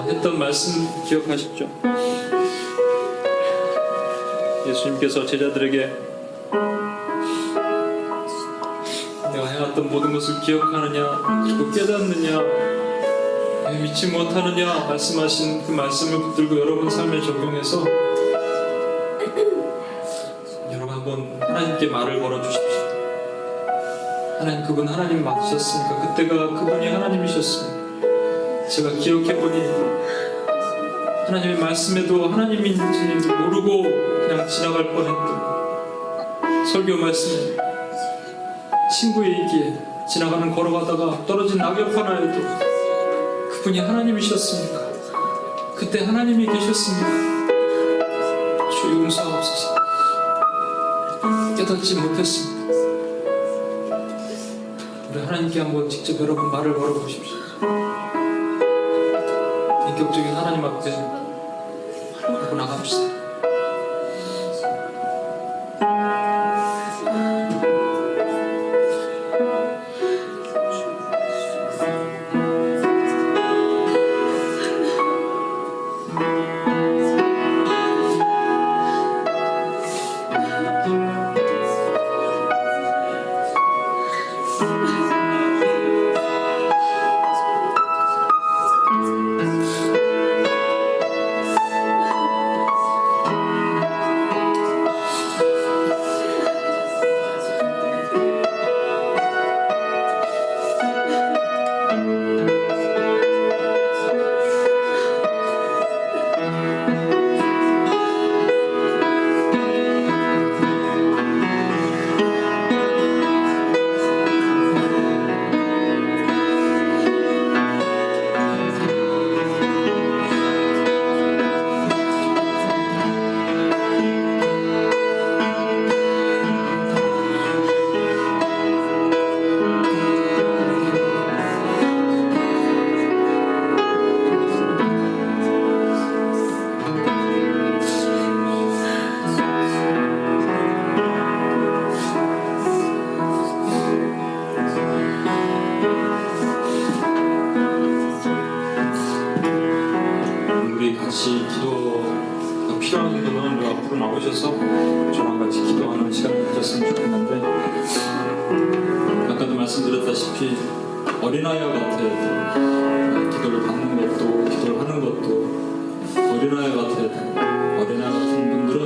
Speaker 5: 했던 말씀 기억하시죠? 예수님께서 제자들에게 내가 해왔던 모든 것을 기억하느냐 그리고 깨닫느냐 왜 믿지 못하느냐 말씀하신 그 말씀을 붙들고 여러분 삶에 적용해서 여러분 한번 하나님께 말을 걸어주십시오. 하나님 그분 하나님 맞으셨습니까? 그때가 그분이 하나님이셨습니까? 제가 기억해보니 하나님의 말씀에도 하나님인지 모르고 그냥 지나갈 뻔했던 설교 말씀에 친구의 얘기에 지나가는 걸어가다가 떨어진 낙엽 하나에도 그분이 하나님이셨습니까? 그때 하나님이 계셨습니까? 주 용서하옵소서. 깨닫지 못했습니다. 우리 하나님께 한번 직접 여러분 말을 걸어보십시오. 인격적인 하나님 앞에 하고 나갑시다. 같이 기도가 필요한 분은 앞으로 나오셔서 저랑 같이 기도하는 시간을 가졌으면 좋겠는데 아까도 말씀드렸다시피 어린아이와 같아요. 기도를 받는 것도 기도를 하는 것도 어린아이 같아요. 어린아이 같은 분들은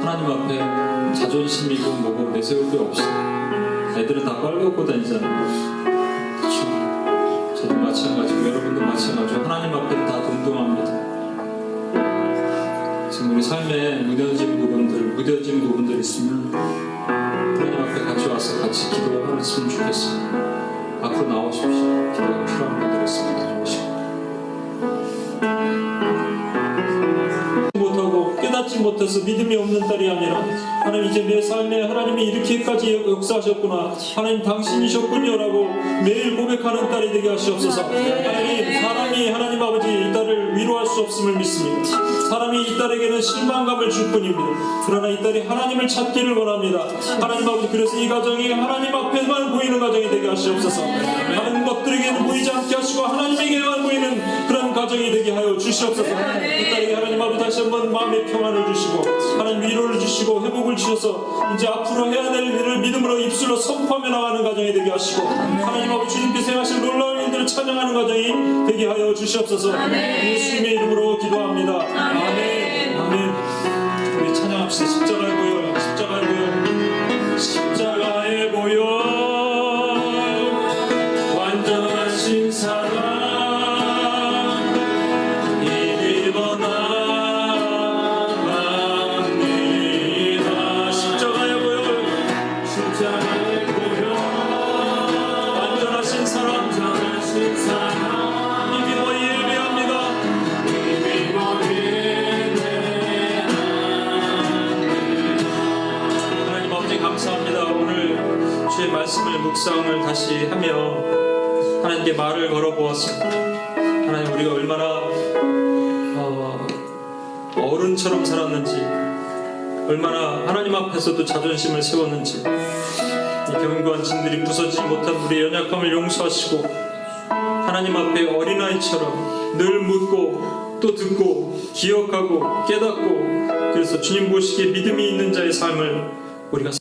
Speaker 5: 하나님 앞에 자존심이고 뭐고 내세울 게 없어요. 애들은 다 빨갛고 다니잖아요. 그렇죠? 저도 마찬가지고 여러분도 마찬가지고 하나님 앞에 다 동등합니다. 지금 우리 삶에 무뎌진 부분들 있으면 하나님 앞에 같이 와서 같이 기도했으면 좋겠어요. 앞으로 나오십시오. 기도가 필요한 분들 있으면 나오시고. 못하고 깨닫지 못해서 믿음이 없는 딸이 아니라 하나님 이제 내 삶에 하나님이 이렇게까지 역사하셨구나, 하나님 당신이셨군요라고 매일 고백하는 딸이 되게 하시옵소서. 하나님, 사람이 하나님 아버지 이 딸을 위로할 수 없음을 믿습니다. 사람이 이 딸에게는 실망감을 줄 뿐입니다. 그러나 이 딸이 하나님을 찾기를 원합니다. 하나님 아버지, 그래서 이 가정이 하나님 앞에만 보이는 가정이 되게 하시옵소서. 다른 것들에게는 보이지 않게 하시고 하나님에게만 보이는 그런 가정이 되게 하여 주시옵소서. 이 딸에게 하나님 아버지 다시 한번 마음의 평안을 주시고 하나님 위로를 주시고 회복을 주셔서 이제 앞으로 해야 될 일을 믿음으로 입술로 선포하며 나가는 가정이 되게 하시고 하나님 아버지 주님께서 행하실 놀라운 일들을 찬양하는 가정이 되게 하여 주시옵소서. 예수님의 이름으로 기도합니다. 아멘. 아멘. 우리 찬양합시다. 십자가의 보혈, 십자가의 보혈, 십자가의 보혈, 완전하신 사랑 힘입어 나갑니다. 십자가의 보혈, 십자가의 보혈, 완전하신 사랑, 힘입어 예배합니다. 하나님 아버지 감사합니다. 오늘 주의 말씀을 묵상을 다시 하며 하나님께 말을 걸어보았습니다. 하나님, 우리가 얼마나 어른처럼 살았는지, 얼마나 하나님 앞에서도 자존심을 세웠는지, 이 견고한 진들이 부서지지 못한 우리의 연약함을 용서하시고 하나님 앞에 어린아이처럼 늘 묻고 또 듣고 기억하고 깨닫고, 그래서 주님 보시기에 믿음이 있는 자의 삶을 우리가